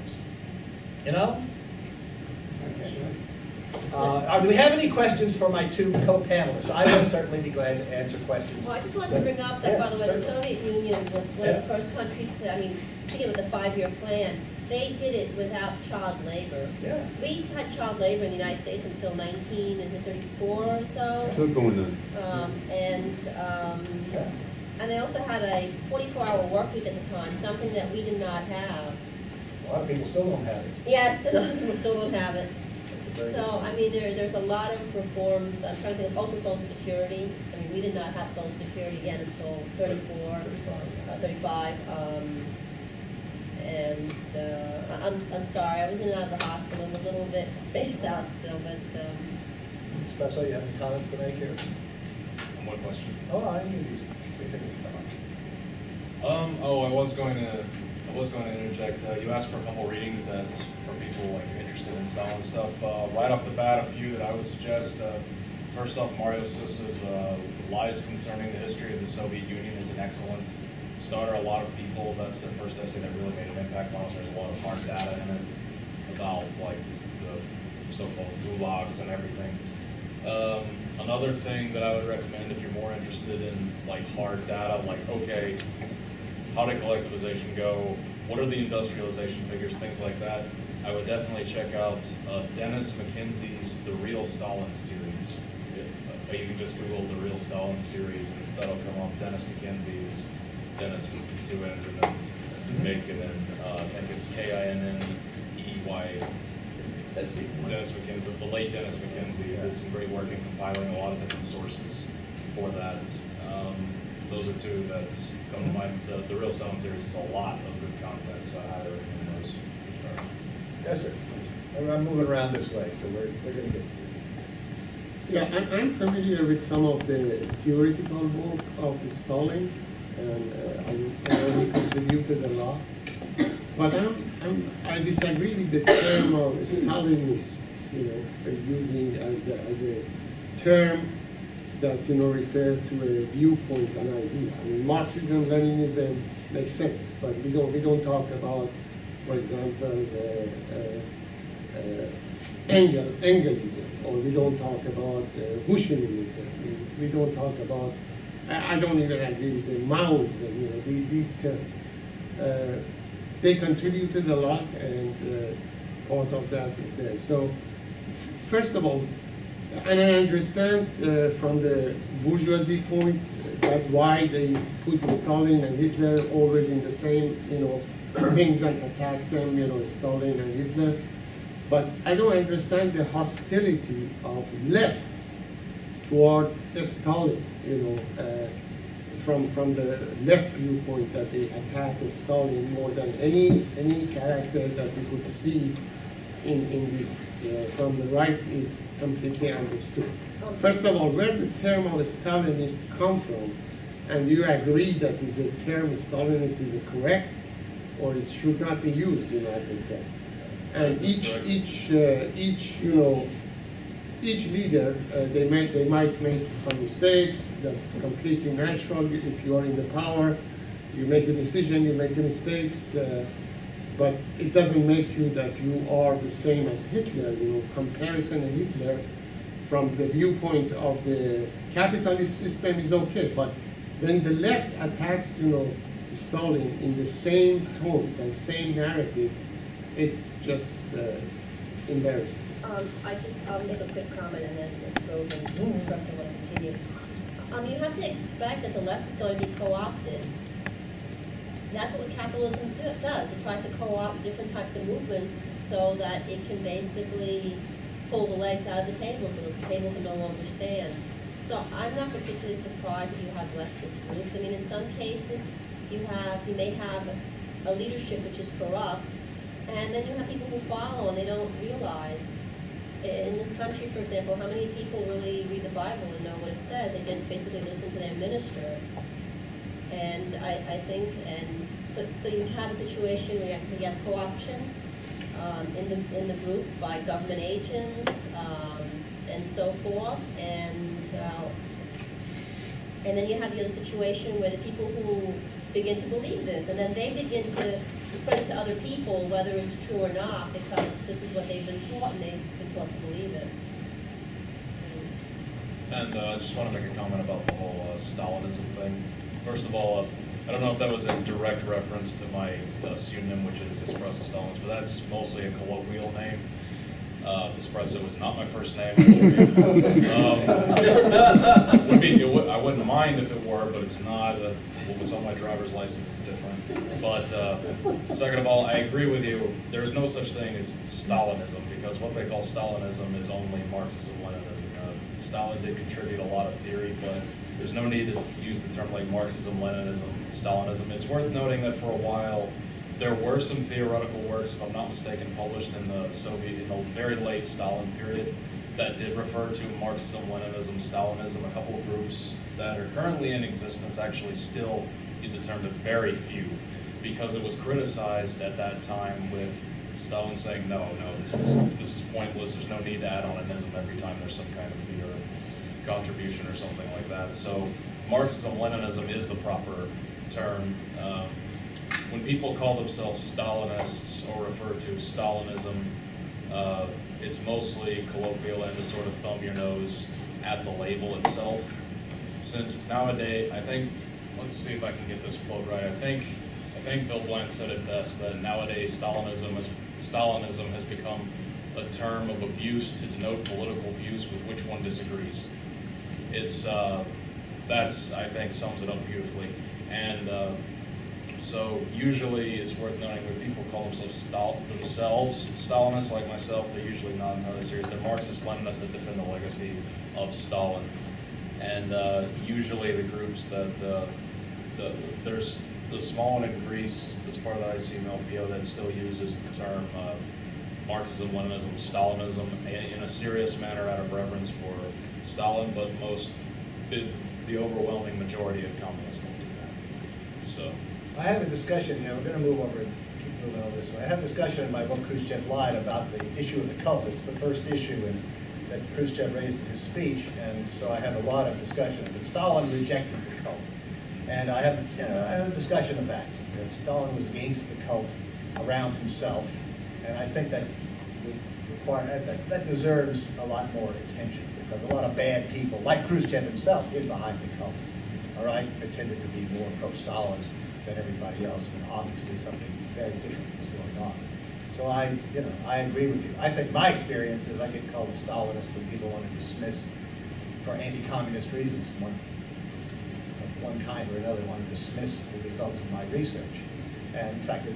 Do we have any questions for my 2 co-panelists? I will certainly be glad to answer questions. Well, I just wanted to bring up that, Yes, by the way, the certainly. Soviet Union was one of the first countries to, thinking of the 5-year plan, they did it without child labor. Yeah. We had child labor in the United States until 1934 or so. Still going on. Yeah. And they also had a 44-hour work week at the time, something that we did not have. A lot of people still don't have it. Yes, a lot of people still don't have it. Very So, good. I mean, there's a lot of reforms. I'm trying to think, also Social Security. I mean, we did not have Social Security again until 34, 35. I'm sorry, I was in and out of the hospital. I'm a little bit spaced out still, but, Espresso, you have any comments to make here? One question. Oh, I knew these. We think it's come up. I was going to interject. You asked for a couple readings that for people like interested in Stalin stuff. Right off the bat, a few that I would suggest. First off, Mario Sousa's Lies Concerning the History of the Soviet Union is an excellent starter. A lot of people, that's the first essay that really made an impact on us. There's a lot of hard data in it about like the so-called gulags and everything. Another thing that I would recommend if you're more interested in like hard data, like okay, how did collectivization go? What are the industrialization figures, things like that? I would definitely check out Dennis McKenzie's The Real Stalin series. You can just Google The Real Stalin series and that'll come up. Dennis McKenzie's, Dennis with 2 N's and then Mick and then I think it's Kinney. Dennis McKenzie, the late Dennis McKenzie, did some great work in compiling a lot of different sources for that. Those are two that come to mind. The Real Stalin series is a lot of good content, so I highly recommend those. Yes, sir. I'm moving around this way, so we're going to get to you. Yeah, I'm familiar with some of the theoretical work of Stalin, and I already contributed a lot. But I disagree with the term of Stalinist, using as a term that, refers to a viewpoint, an idea. I mean, Marxism, Leninism makes sense, but we don't talk about, for example, Engelism, or we don't talk about Bushinism. We don't talk about, I don't even agree with the Maoism, these terms. They contributed a lot, and part of that is there. So, first of all, and I understand from the bourgeoisie point that why they put Stalin and Hitler always in the same, things and attack them, Stalin and Hitler. But I don't understand the hostility of left toward Stalin, from the left viewpoint, that they attack Stalin more than any character that we could see in this. From the right is completely understood. First of all, where the term of Stalinist come from, and you agree that is a term Stalinist is correct, or it should not be used in agriculture. And each leader, they might make some mistakes. That's completely natural. If you are in the power, you make a decision, you make mistakes, but it doesn't make you that you are the same as Hitler. Comparison of Hitler from the viewpoint of the capitalist system is okay, but when the left attacks, Stalin in the same tones and same narrative, it's just embarrassing. I'll make a quick comment and then go and Espresso will continue. You have to expect that the left is going to be co-opted. That's what capitalism does. It tries to co-opt different types of movements so that it can basically pull the legs out of the table so that the table can no longer stand. So I'm not particularly surprised that you have leftist groups. I mean, in some cases, you may have a leadership which is corrupt, and then you have people who follow and they don't realize. In this country, for example, how many people really read the Bible and know what it says? They just basically listen to their minister. And I think, so you have a situation where you have co-option in the groups by government agents and so forth, and then you have the other situation where the people who begin to believe this, and then they begin to spread it to other people, whether it's true or not, because this is what they've been taught, and they've been taught to believe it. And I just want to make a comment about the whole Stalinism thing. First of all, I don't know if that was a direct reference to my pseudonym, which is Espresso Stalinist, but that's mostly a colloquial name. Espresso is not my first name. I wouldn't mind if it were, but it's not. What's on my driver's license is different. But second of all, I agree with you. There's no such thing as Stalinism, because what they call Stalinism is only Marxism-Leninism. Stalin did contribute a lot of theory, but there's no need to use the term like Marxism, Leninism, Stalinism. It's worth noting that for a while, there were some theoretical works, if I'm not mistaken, published in the very late Stalin period that did refer to Marxism, Leninism, Stalinism. A couple of groups that are currently in existence actually still use the term, but very few, because it was criticized at that time with Stalin saying, no, this is pointless, there's no need to add on an ism every time there's some kind of theory contribution or something like that. So Marxism, Leninism is the proper term. When people call themselves Stalinists or refer to Stalinism, it's mostly colloquial and to sort of thumb your nose at the label itself. Since nowadays, I think, let's see if I can get this quote right. I think Bill Bland said it best, that nowadays Stalinism has become a term of abuse to denote political views with which one disagrees. That's, I think, sums it up beautifully. And so usually it's worth noting when people call themselves Stalinists, like myself, they're usually not entirely serious. They're Marxist-Leninists that defend the legacy of Stalin. And usually the groups that, there's the small one in Greece that's part of the ICMLPO that still uses the term Marxism, Leninism, Stalinism in a serious manner out of reverence for Stalin, but the overwhelming majority of communists don't do that. So I have a discussion, we're going to move over and keep moving on this way. I have a discussion in my book, Khrushchev Lied, about the issue of the cult. It's the first issue that Khrushchev raised in his speech, and so I have a lot of discussion. But Stalin rejected the cult. And I have a discussion of that. Stalin was against the cult around himself, and I think that that deserves a lot more attention, because a lot of bad people, like Khrushchev himself, hid behind the cult, all right, pretended to be more pro-Stalin than everybody else, when obviously something very different was going on. So I agree with you. I think my experience is I get called a Stalinist when people want to dismiss, for anti-communist reasons, one kind or another, want to dismiss the results of my research. And in fact, it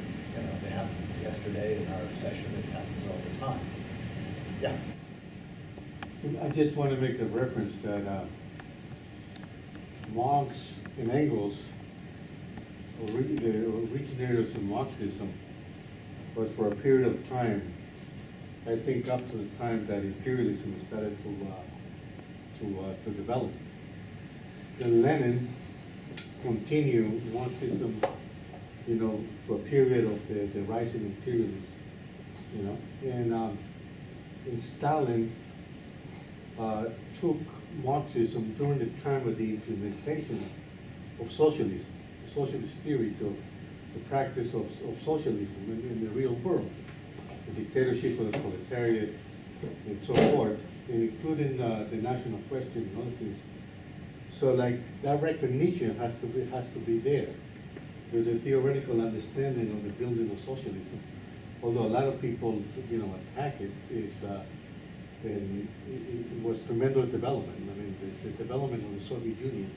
happened yesterday in our session. It happens all the time. Yeah. I just want to make a reference that Marx and Engels, the originators of Marxism, was for a period of time, I think up to the time that imperialism started to develop. Then Lenin continued Marxism, for a period of the rising imperialism, and Stalin took Marxism during the time of the implementation of socialism, socialist theory, to the practice of socialism in the real world, the dictatorship of the proletariat, and so forth, including the national question and other things. So, that recognition has to be there. There's a theoretical understanding of the building of socialism, although a lot of people, attack it. And it was tremendous development. I mean, the development of the Soviet Union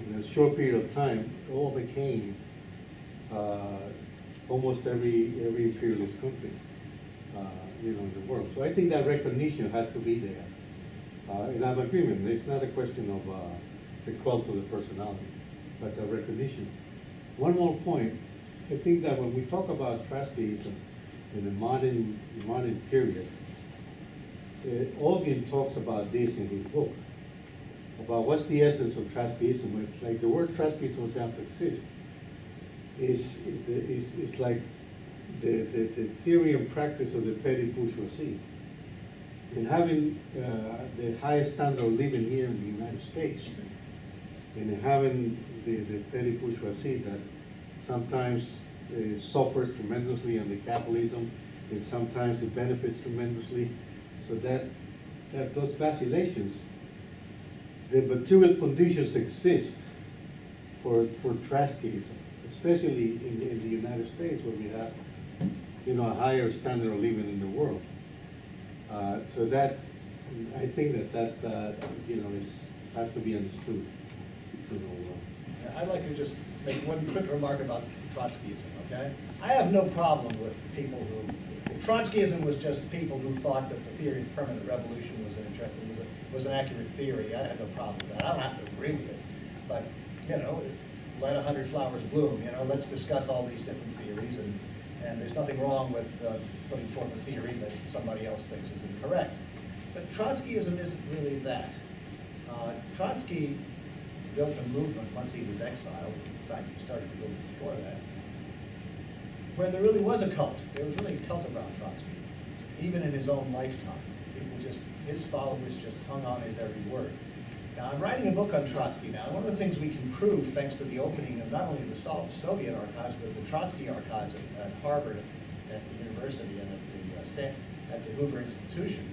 in a short period of time overcame almost every imperialist country, in the world. So I think that recognition has to be there. And I'm in agreement. It's not a question of the cult of the personality, but the recognition. One more point. I think that when we talk about Trotskyism in the modern period, Olgin talks about this in his book, about what's the essence of Trotskyism. Like the word Trotskyism doesn't have to exist. It's like the theory and practice of the petty bourgeoisie. And having the highest standard of living here in the United States, and having the petty bourgeoisie that sometimes suffers tremendously under capitalism, and sometimes it benefits tremendously. So that those vacillations, the material conditions exist for Trotskyism, especially in the United States where we have, you know, a higher standard of living in the world. So that, I think that you know, has to be understood. You know, I'd like to just make one quick remark about Trotskyism, okay? I have no problem with people who, if Trotskyism was just people who thought that the theory of permanent revolution was an accurate theory, I have no problem with that. I don't have to agree with it, but, you know, let 100 flowers bloom, you know, let's discuss all these different theories, and there's nothing wrong with putting forth a theory that somebody else thinks is incorrect. But Trotskyism isn't really that. Trotsky built a movement once he was exiled. In fact, he started to build it before that, where there really was a cult. There was really a cult around Trotsky, even in his own lifetime. People just, his followers just hung on his every word. Now, I'm writing a book on Trotsky now. One of the things we can prove, thanks to the opening of not only the Soviet archives, but the Trotsky archives at Harvard, at the university, and at the Hoover Institution,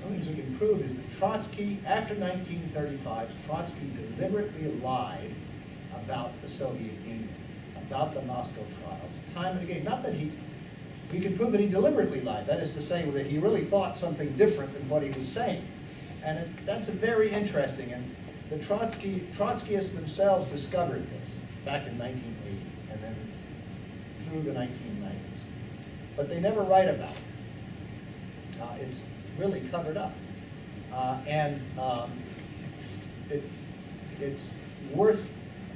one of the things we can prove is that Trotsky, after 1935, Trotsky deliberately lied about the Soviet Union, about the Moscow trials, time and again. Not that we can prove that he deliberately lied. That is to say that he really thought something different than what he was saying. And that's very interesting. And the Trotskyists themselves discovered this back in 1980 and then through the 1990s. But they never write about it. It's really covered up. It's worth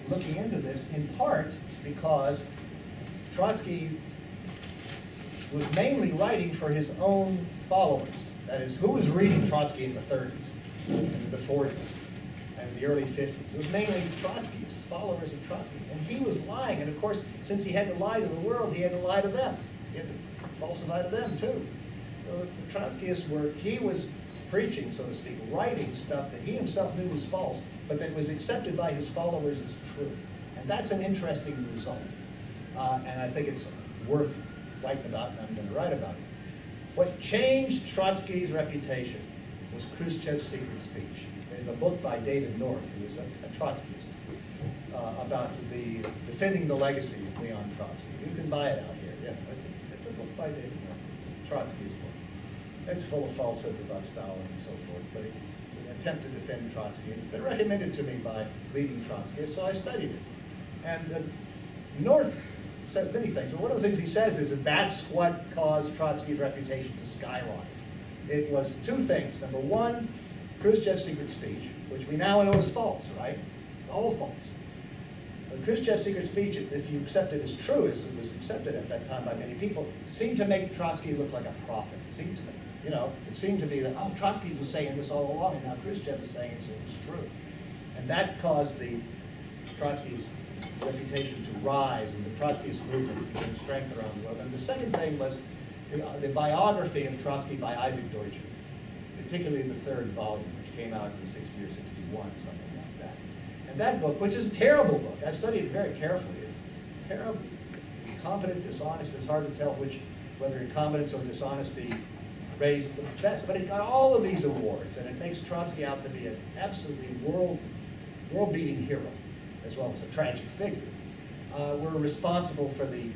looking into this in part because Trotsky was mainly writing for his own followers. That is, who was reading Trotsky in the 30s, and the 40s, and the early 50s? It was mainly Trotskyists, followers of Trotsky. And he was lying, and of course, since he had to lie to the world, he had to lie to them. He had to falsify to them, too. So the Trotskyists he was preaching, so to speak, writing stuff that he himself knew was false, but that was accepted by his followers as true. And that's an interesting result. And I think it's worth writing about, and I'm going to write about it. What changed Trotsky's reputation was Khrushchev's secret speech. There's a book by David North, who is a Trotskyist, about defending the legacy of Leon Trotsky. You can buy it out here. Yeah, it's a book by David North. It's a Trotskyist book. It's full of falsehoods about Stalin and so forth, but it's an attempt to defend Trotsky. It's been recommended to me by leading Trotskyists, so I studied it. And North says many things, but one of the things he says is that that's what caused Trotsky's reputation to skyrocket. It was two things. Number one, Khrushchev's secret speech, which we now know is false, right? It's all false. But Khrushchev's secret speech, if you accept it as true, as it was accepted at that time by many people, seemed to make Trotsky look like a prophet. It seemed to me. You know, it seemed to be that, oh, Trotsky was saying this all along, and now Khrushchev is saying it, so it's true. And that caused Trotsky's reputation to rise and the Trotskyist movement to gain strength around the world. And the second thing was the biography of Trotsky by Isaac Deutscher, particularly the third volume, which came out in 60 or 61, something like that. And that book, which is a terrible book, I've studied it very carefully, is terrible. Incompetent, dishonest, it's hard to tell whether incompetence or dishonesty raised the best, but it got all of these awards, and it makes Trotsky out to be an absolutely world-beating hero, as well as a tragic figure. Were responsible for the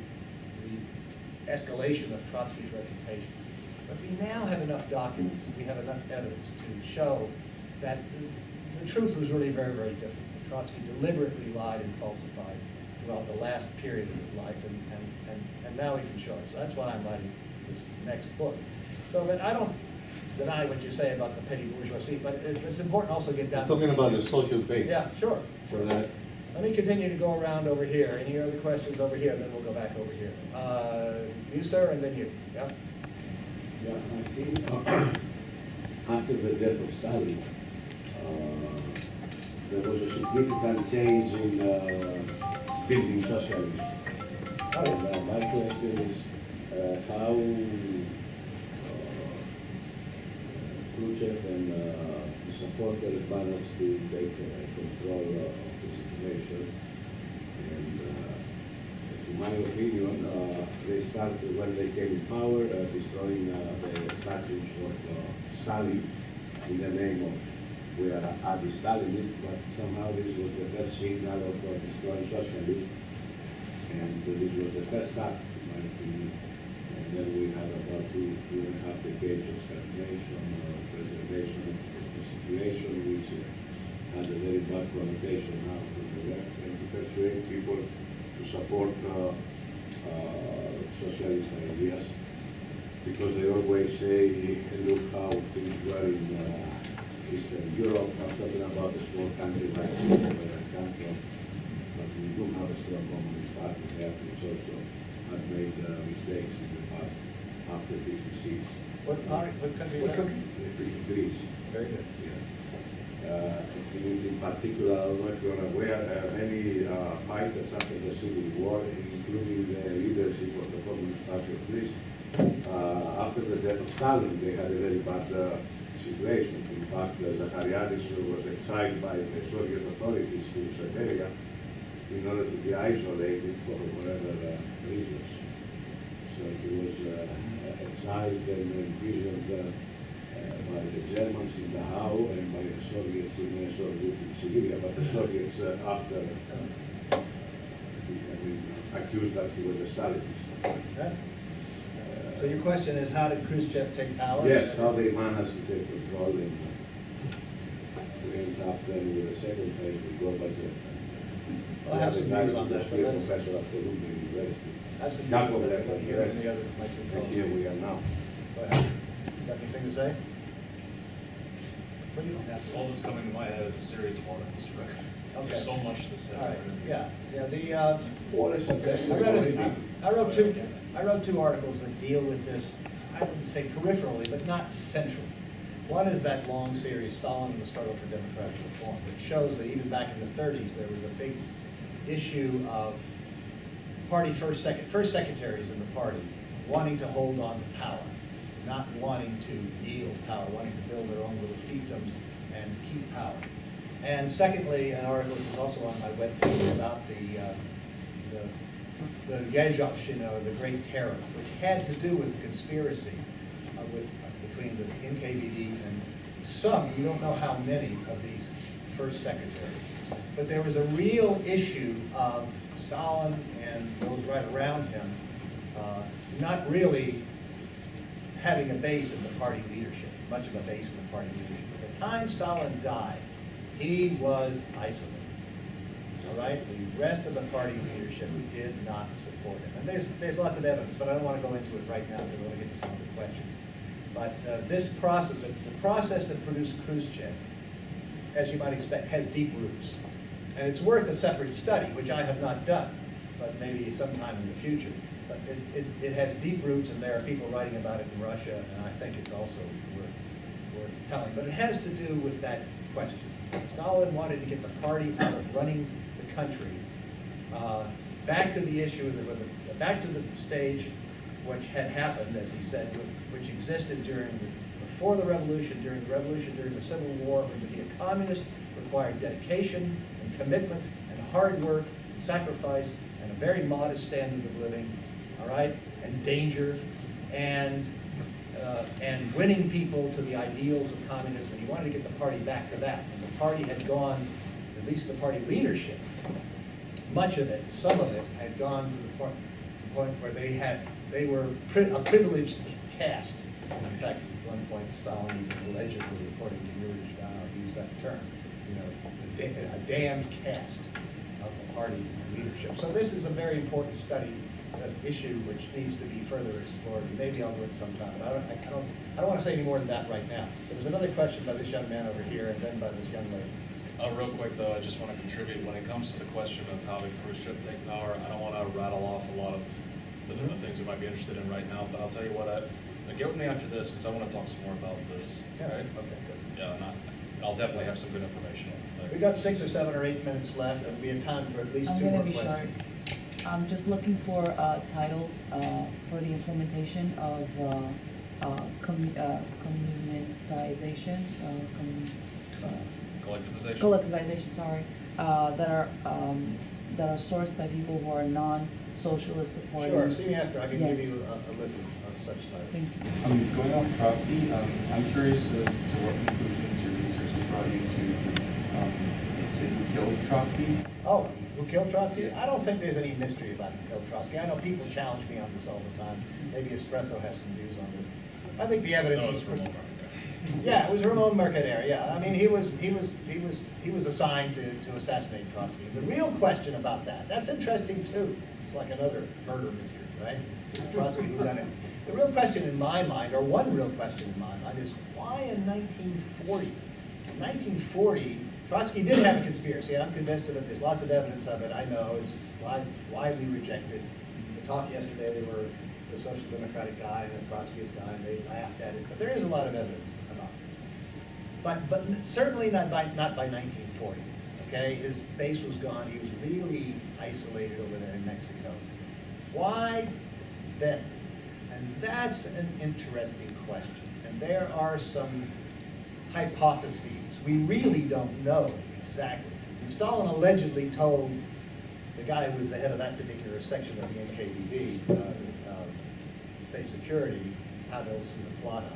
escalation of Trotsky's reputation. But we now have enough documents, we have enough evidence to show that the truth was really very, very different. Trotsky deliberately lied and falsified throughout the last period of his life, and now we can show it. So that's why I'm writing this next book. So that I don't deny what you say about the petty bourgeoisie, but it's important also to get down talking about the social base. Yeah, sure. For that. Let me continue to go around over here. Any other questions over here? Then we'll go back over here. You, sir, and then you. Yeah. Yeah, I think after the death of Stalin, there was a significant change in building socialism. Oh, yeah. And my question is how Khrushchev and the supporters managed to take control of the situation. And in my opinion, they started, when they came in power, destroying the statues of Stalin in the name of we are anti-Stalinist, but somehow this was the first signal of destroying socialism. And this was the first step, in my opinion. And then we had about two and a half decades of stagnation, preservation of the situation, which has a very bad connotation now to the left, and to persuade people to support socialist ideas, because they always say, look how things were in Eastern Europe. I'm talking about a small country like Chile, where I come from, but we do have a strong communist party there, which also had made mistakes in the past after 56. What country is that? Greece. Very good. In particular, I don't know if you're aware, many fighters after the Civil War, including the leadership of the Communist Party of Greece, after the death of Stalin, they had a very bad situation. In fact, Zachariadis was exiled by the Soviet authorities to Siberia in order to be isolated for whatever reasons. So he was exiled and imprisoned by the Germans in Dachau and by the Soviets in Siberia, but the Soviets after accused that he was a Stalinist. Yeah. So your question is, how did Khrushchev take power? Yes, how they managed to take control, and we ended up then with the second phase with Gorbachev. I'll have some views on that, but He was let's- professor at Colonial University. Have some Jacob views on left that, at the here and rest. the other And microphones. here we are now. Go ahead. Got anything to say? What do you have? All that's coming to my head is a series of articles, right? Okay. There's so much to say. All right, yeah, What is it? I wrote two articles that deal with this, I wouldn't say peripherally, but not centrally. One is that long series, Stalin and the Struggle for Democratic Reform, which shows that even back in the 30s, there was a big issue of party first secretaries in the party wanting to hold on to power, not wanting to yield power, wanting to build their own little fiefdoms and keep power. And secondly, an article which is also on my webpage about the Yezhovshchina, or the Great Terror, which had to do with conspiracy between the NKVD and some, you don't know how many, of these first secretaries. But there was a real issue of Stalin and those right around him not really having a base in the party leadership, much of a base in the party leadership. At the time Stalin died, he was isolated. All right, the rest of the party leadership did not support him. And there's lots of evidence, but I don't want to go into it right now because I want to get to some of the questions. But this process, the process that produced Khrushchev, as you might expect, has deep roots. And it's worth a separate study, which I have not done, but maybe sometime in the future. But it has deep roots, and there are people writing about it in Russia, and I think it's also worth telling. But it has to do with that question. Stalin wanted to get the party out of running the country back to the issue, back to the stage which had happened, as he said, which existed before the revolution, during the Civil War, when to be a communist required dedication and commitment and hard work, and sacrifice, and a very modest standard of living, all right, and danger, and winning people to the ideals of communism. And he wanted to get the party back to that. And the party had gone, at least the party leadership, much of it, some of it, had gone to the point where they were a privileged caste. In fact, at one point, Stalin even allegedly, according to Yuri used that term, a damned caste of the party leadership. So this is a very important study, issue which needs to be further explored. Maybe I'll do it sometime. But I don't want to say any more than that right now. There was another question by this young man over here, and then by this young lady. Real quick though, I just want to contribute when it comes to the question of how did Khrushchev take power. I don't want to rattle off a lot of the things you might be interested in right now, but I'll tell you what, get with me after this because I want to talk some more about this. Yeah. Right? Okay, good. Yeah, and I'll definitely have some good information. We got 6 or 7 or 8 minutes left, and we have time for at least I'm 2 gonna more be short. questions. I'm just looking for titles for the implementation of communitization, Collectivization. collectivization, sorry, that are sourced by people who are non-socialist supporting. Sure, see me after. I can give Yes. you a list of such titles. Thank you. Going off proxy, I'm curious as to what conclusions your research has brought into who killed Trotsky? Oh, who killed Trotsky? I don't think there's any mystery about who killed Trotsky. I know people challenge me on this all the time. Maybe Espresso has some views on this. I think the evidence is pretty. Yeah, it was Ramon Mercader. Yeah, I mean he was assigned to assassinate Trotsky. The real question about that's interesting too. It's like another murder mystery, right? Trotsky, who done it? The real question in my mind, or one real question in my mind, is why in 1940? In 1940, Trotsky did have a conspiracy. I'm convinced of it. There's lots of evidence of it. I know it's widely rejected. The talk yesterday, they were the Social Democratic guy and the Trotskyist guy, and they laughed at it. But there is a lot of evidence about this. But certainly not by 1940. Okay, his base was gone. He was really isolated over there in Mexico. Why then? And that's an interesting question. And there are some hypotheses. We really don't know exactly. And Stalin allegedly told the guy who was the head of that particular section of the NKVD, State Security, Pavel Sudoplata.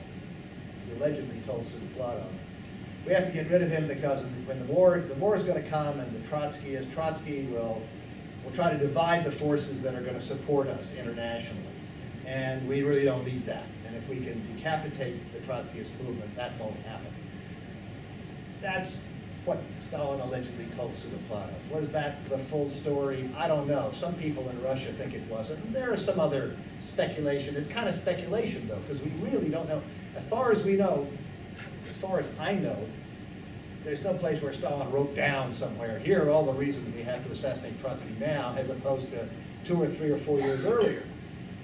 He allegedly told Sudoplata, we have to get rid of him because when the war is going to come and Trotsky will try to divide the forces that are going to support us internationally. And we really don't need that. And if we can decapitate the Trotskyist movement, that won't happen. That's what Stalin allegedly told Sudoplata. Was that the full story? I don't know. Some people in Russia think it wasn't. And there is some other speculation. It's kind of speculation, though, because we really don't know. As far as we know, as far as I know, there's no place where Stalin wrote down somewhere, here are all the reasons we have to assassinate Trotsky now, as opposed to 2 or 3 or 4 years earlier.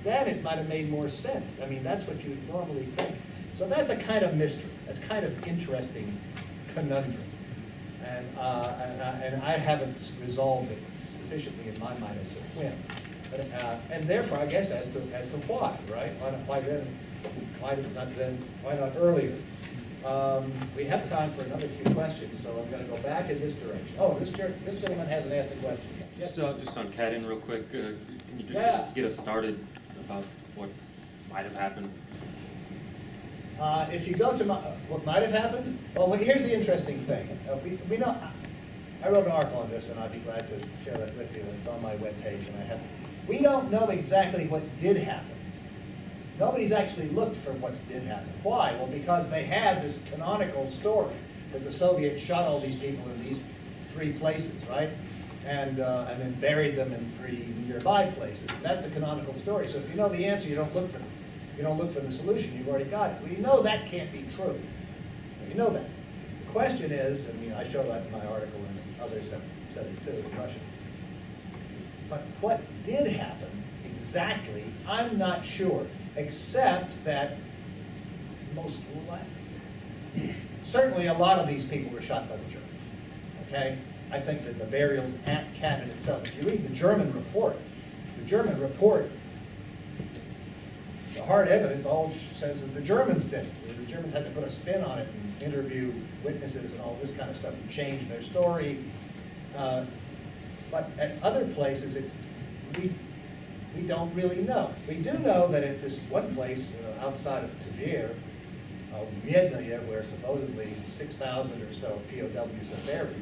Then it might have made more sense. I mean, that's what you normally think. So that's a kind of mystery. That's kind of interesting conundrum. And I haven't resolved it sufficiently in my mind as to when. But, and therefore, I guess as to why, right? Why then? Why not earlier? We have time for another few questions, so I'm going to go back in this direction. Oh, this gentleman hasn't asked a question yet. Yes. Just on Cadden real quick, can you just get us started about what might have happened? If you go to what might have happened, well, here's the interesting thing. We know, I wrote an article on this, and I'd be glad to share that with you. It's on my webpage, and we don't know exactly what did happen. Nobody's actually looked for what did happen. Why? Well, because they had this canonical story that the Soviets shot all these people in these 3 places, right? And then buried them in 3 nearby places. That's a canonical story. So if you know the answer, you don't look for them. You don't look for the solution. You've already got it. Well, you know that can't be true. You know that. The question is, I show that in my article, and others have said it too in Russian. But what did happen exactly, I'm not sure. Except that certainly a lot of these people were shot by the Germans, okay? I think that the burials at Cadden itself, if you read the German report, the hard evidence all says that the Germans did it. The Germans had to put a spin on it and interview witnesses and all this kind of stuff and change their story. But at other places, we don't really know. We do know that at this one place outside of Tver, Miednaya, where supposedly 6,000 or so POWs are buried,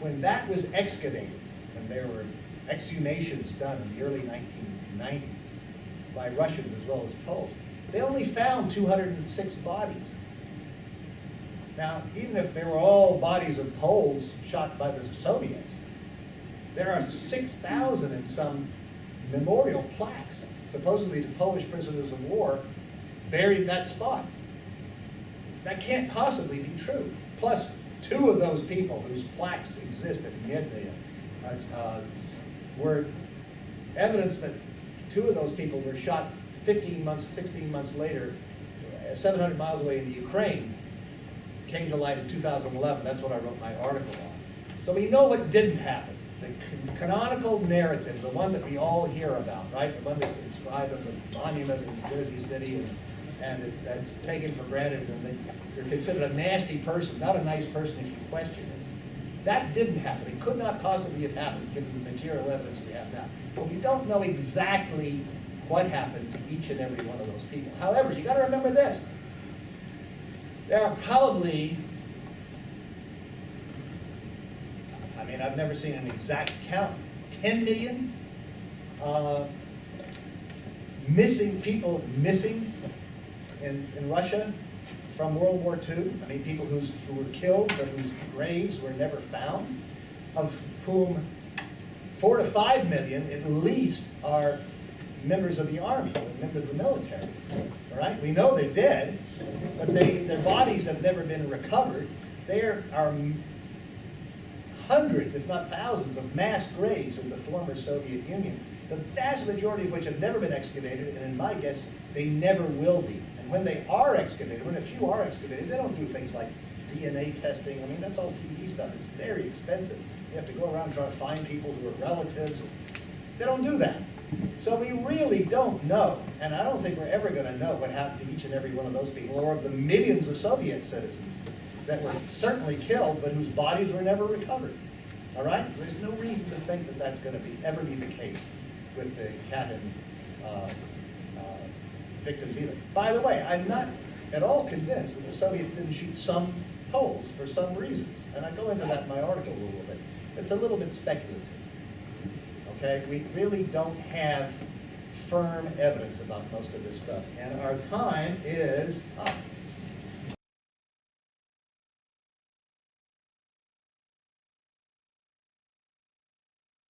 when that was excavated, and there were exhumations done in the early 1990s by Russians as well as Poles, they only found 206 bodies. Now, even if they were all bodies of Poles shot by the Soviets, there are 6,000 in some memorial plaques, supposedly to Polish prisoners of war, buried in that spot. That can't possibly be true. Plus, 2 of those people whose plaques exist at Miednaya were evidence that 2 of those people were shot 15 months, 16 months later, 700 miles away in the Ukraine, came to light in 2011. That's what I wrote my article on. So we know what didn't happen. The canonical narrative, the one that we all hear about, right? The one that's inscribed on the monument in Jersey City, and it's taken for granted, and that you're considered a nasty person, not a nice person if you question it. That didn't happen. It could not possibly have happened given the material evidence we have now. But we don't know exactly what happened to each and every one of those people. However, you got to remember this. There are probably mean, I've never seen an exact count. 10 million missing people missing in Russia from World War II. I mean, people who were killed but whose graves were never found, of whom 4 to 5 million at least are members of the army, members of the military. All right, we know they're dead, but their bodies have never been recovered. There are hundreds, if not thousands, of mass graves in the former Soviet Union, the vast majority of which have never been excavated, and in my guess, they never will be. And when they are excavated, when a few are excavated, they don't do things like DNA testing. I mean, that's all TV stuff. It's very expensive. You have to go around trying to find people who are relatives. They don't do that. So we really don't know, and I don't think we're ever going to know what happened to each and every one of those people, or of the millions of Soviet citizens that were certainly killed, but whose bodies were never recovered. All right? So there's no reason to think that that's going to ever be the case with the Katyn victims either. By the way, I'm not at all convinced that the Soviets didn't shoot some Poles for some reasons, and I go into that in my article a little bit. It's a little bit speculative. Okay? We really don't have firm evidence about most of this stuff, and our time is up.